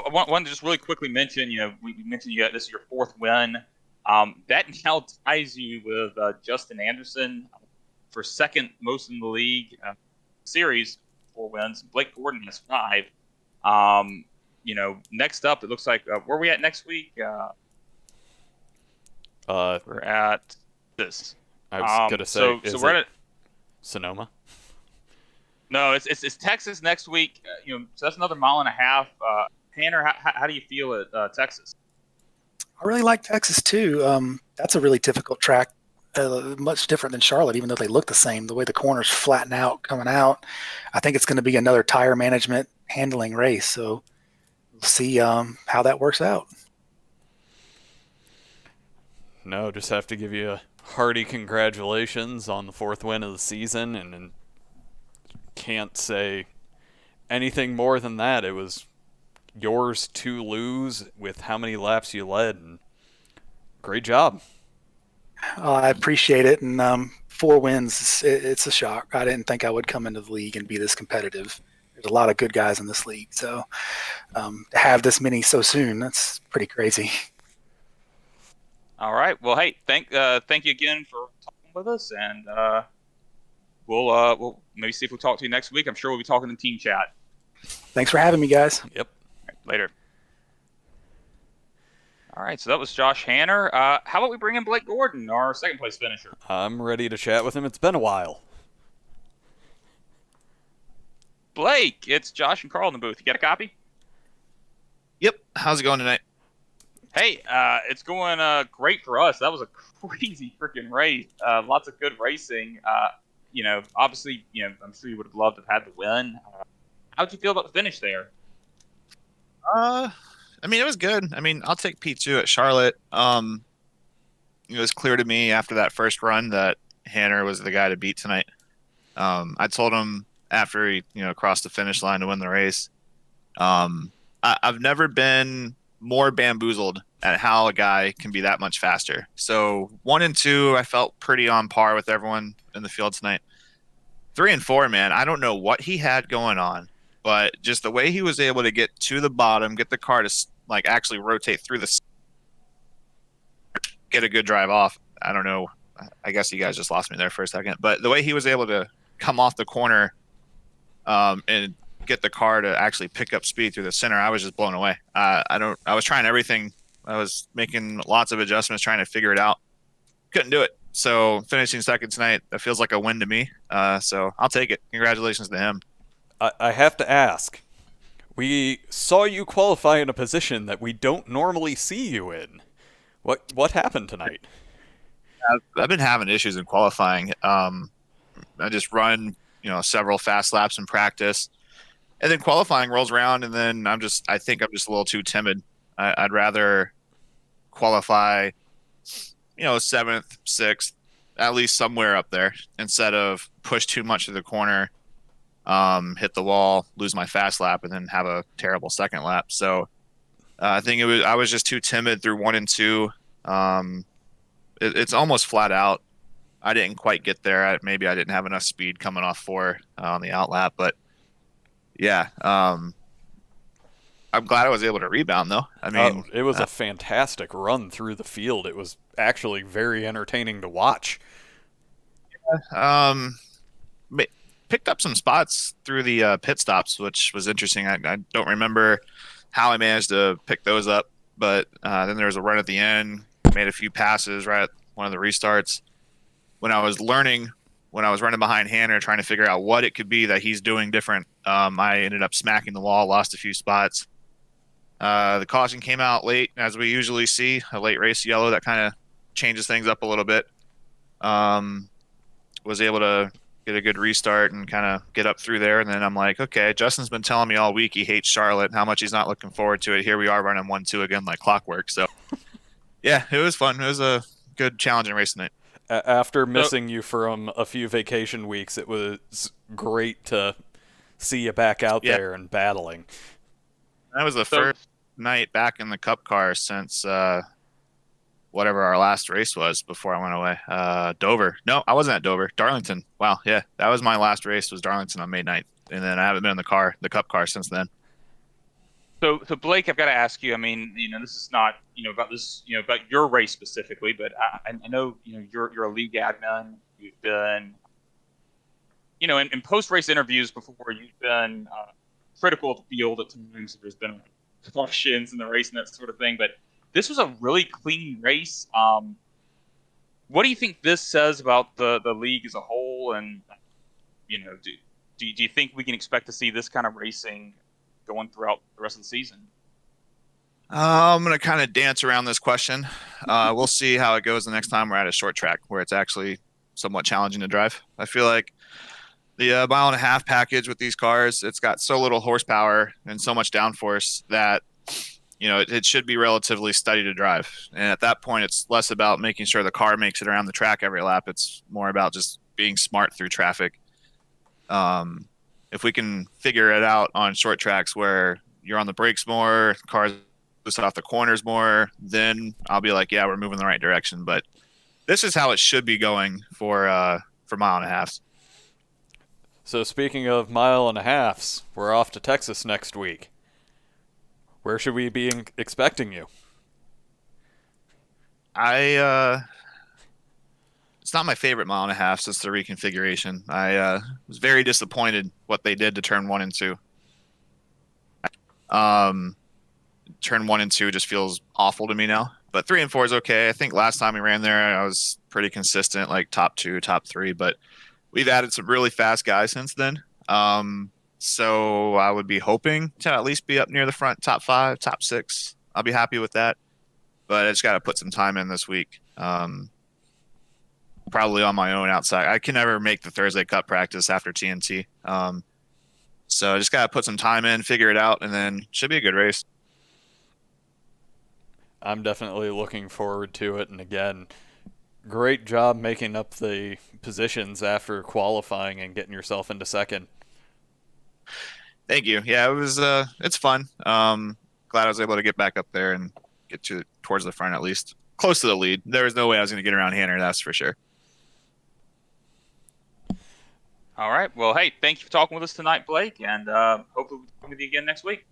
want to just really quickly mention, we mentioned this is your fourth win. That now ties you with Justin Anderson for second most in the league series, 4 wins. Blake Gordon has 5. Next up, it looks like where are we at next week? We're at this. I was gonna say, so we're at Sonoma. No, it's Texas next week. So that's another mile and a half. Tanner, how do you feel at Texas? I really like Texas too. That's a really difficult track, much different than Charlotte, even though they look the same. The way the corners flatten out coming out, I think it's going to be another tire management handling race. So we'll see how that works out. No, just have to give you a hearty congratulations on the 4th win of the season, and can't say anything more than that. It was yours to lose with how many laps you led, and great job. I appreciate it, and 4 wins, it's a shock. I didn't think I would come into the league and be this competitive. There's a lot of good guys in this league, so to have this many so soon, that's pretty crazy. All right. Well, hey, thank you again for talking with us, and we'll maybe see if we'll talk to you next week. I'm sure we'll be talking in team chat. Thanks for having me, guys. Yep. Later. All right, so that was Josh Hanner. How about we bring in Blake Gordon, our second place finisher? I'm ready to chat with him. It's been a while. Blake, it's Josh and Carl in the booth. You got a copy? Yep. How's it going tonight? Hey, it's going great for us. That was a crazy freaking race. Lots of good racing. Obviously, I'm sure you would have loved to have had the win. How'd you feel about the finish there? It was good. I'll take P2 at Charlotte. It was clear to me after that first run that Hanner was the guy to beat tonight. I told him after he, crossed the finish line to win the race. I've never been more bamboozled at how a guy can be that much faster. So 1 and 2, I felt pretty on par with everyone in the field tonight. 3 and 4, man, I don't know what he had going on, but just the way he was able to get to the bottom, get the car to actually rotate through get a good drive off. I don't know. I guess you guys just lost me there for a second, but the way he was able to come off the corner and get the car to actually pick up speed through the center, I was just blown away. I was trying everything. I was making lots of adjustments, trying to figure it out. Couldn't do it. So finishing second tonight, that feels like a win to me. So I'll take it. Congratulations to him. I have to ask. We saw you qualify in a position that we don't normally see you in. What happened tonight? I've been having issues in qualifying. I just run, several fast laps in practice, and then qualifying rolls around, and then I think I'm just a little too timid. I'd rather qualify, 7th, 6th, at least somewhere up there, instead of push too much to the corner, hit the wall, lose my fast lap, and then have a terrible second lap. So I think I was just too timid through 1 and 2. It's almost flat out. I didn't quite get there. Maybe I didn't have enough speed coming off 4 on the outlap, but yeah. I'm glad I was able to rebound though. I mean, it was a fantastic run through the field. It was actually very entertaining to watch. Picked up some spots through the pit stops, which was interesting. I don't remember how I managed to pick those up, but then there was a run at the end. Made a few passes right at one of the restarts. When I was running behind Hanner, trying to figure out what it could be that he's doing different, I ended up smacking the wall, lost a few spots. The caution came out late, as we usually see, a late race yellow that kind of changes things up a little bit. Was able to get a good restart and kind of get up through there. And then I'm like, okay, Justin's been telling me all week he hates Charlotte, how much he's not looking forward to it. Here we are running 1-2 again like clockwork. So, yeah, it was fun. It was a good challenging race tonight. After missing you from a few vacation weeks, it was great to see you back out there and battling. That was the first night back in the Cup car since whatever our last race was before I went away. Dover. No, I wasn't at Dover. Darlington. Wow, yeah. That was my last race, was Darlington on May 9th. And then I haven't been in the Cup car since then. So Blake, I've got to ask you. I mean, this is not, about this, about your race specifically, but I know, you're a league admin. You've been, in post-race interviews before, you've been critical of the field at times. There's been cautions in the race and that sort of thing, but this was a really clean race. What do you think this says about the league as a whole? And, do you think we can expect to see this kind of racing going throughout the rest of the season? I'm going to kind of dance around this question. We'll see how it goes the next time we're at a short track where it's actually somewhat challenging to drive. I feel like the 1.5 mile package with these cars, it's got so little horsepower and so much downforce that it should be relatively steady to drive. And at that point, it's less about making sure the car makes it around the track every lap. It's more about just being smart through traffic. If we can figure it out on short tracks where you're on the brakes more, cars loose off the corners more, then I'll be like, yeah, we're moving in the right direction. But this is how it should be going for 1.5 miles. So speaking of 1.5 miles, we're off to Texas next week. Where should we be expecting you? It's not my favorite 1.5 miles since the reconfiguration. I was very disappointed what they did to turn 1 and 2. Turn 1 and 2 just feels awful to me now. But 3 and 4 is okay. I think last time we ran there, I was pretty consistent, like top 2, top 3. But we've added some really fast guys since then. So I would be hoping to at least be up near the front, top 5, top 6. I'll be happy with that. But I just got to put some time in this week. Probably on my own outside. I can never make the Thursday Cup practice after TNT. So I just got to put some time in, figure it out, and then it should be a good race. I'm definitely looking forward to it. And again, great job making up the positions after qualifying and getting yourself into second. Thank you. Yeah, it was. It's fun. Glad I was able to get back up there and get towards the front, at least close to the lead. There was no way I was going to get around Hanner. That's for sure. All right. Well, hey, thank you for talking with us tonight, Blake, and hopefully we'll talk with you again next week.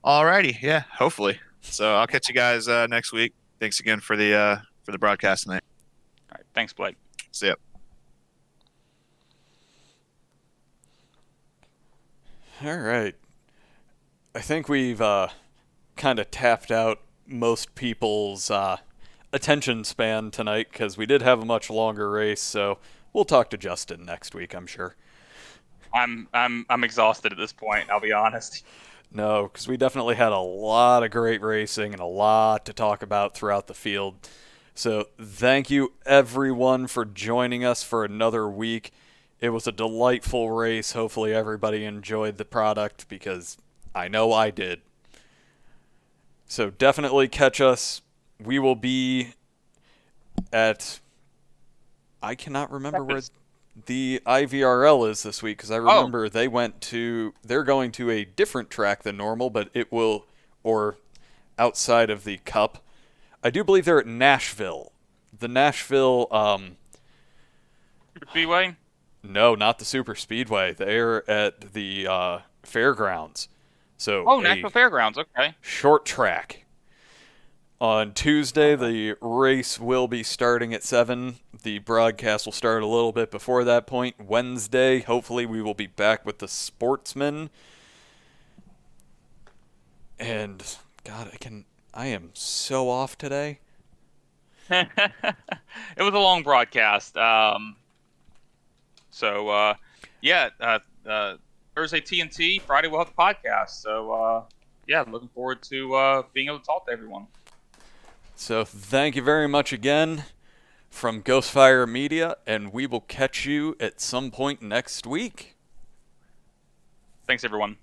All righty. Yeah, hopefully. So I'll catch you guys next week. Thanks again for the broadcast tonight. All right. Thanks, Blake. See ya. All right. I think we've kind of tapped out most people's attention span tonight because we did have a much longer race. So we'll talk to Justin next week, I'm sure. I'm exhausted at this point, I'll be honest. No, because we definitely had a lot of great racing and a lot to talk about throughout the field. So thank you, everyone, for joining us for another week. It was a delightful race. Hopefully everybody enjoyed the product because I know I did. So definitely catch us. We will be at... I cannot remember where the IVRL is this week because I remember they're going to a different track than normal, but it will, or outside of the Cup. I do believe they're at Nashville. The Nashville, Super Speedway. no, not the Super Speedway. They're at the fairgrounds. So Oh, Nashville Fairgrounds. Okay. short track. On Tuesday, the race will be starting at 7. The broadcast will start a little bit before that point. Wednesday, hopefully we will be back with the Sportsman. And, God, I am so off today. It was a long broadcast. Thursday TNT, Friday we'll have the podcast. So, looking forward to being able to talk to everyone. So thank you very much again from Ghostfire Media, and we will catch you at some point next week. Thanks, everyone.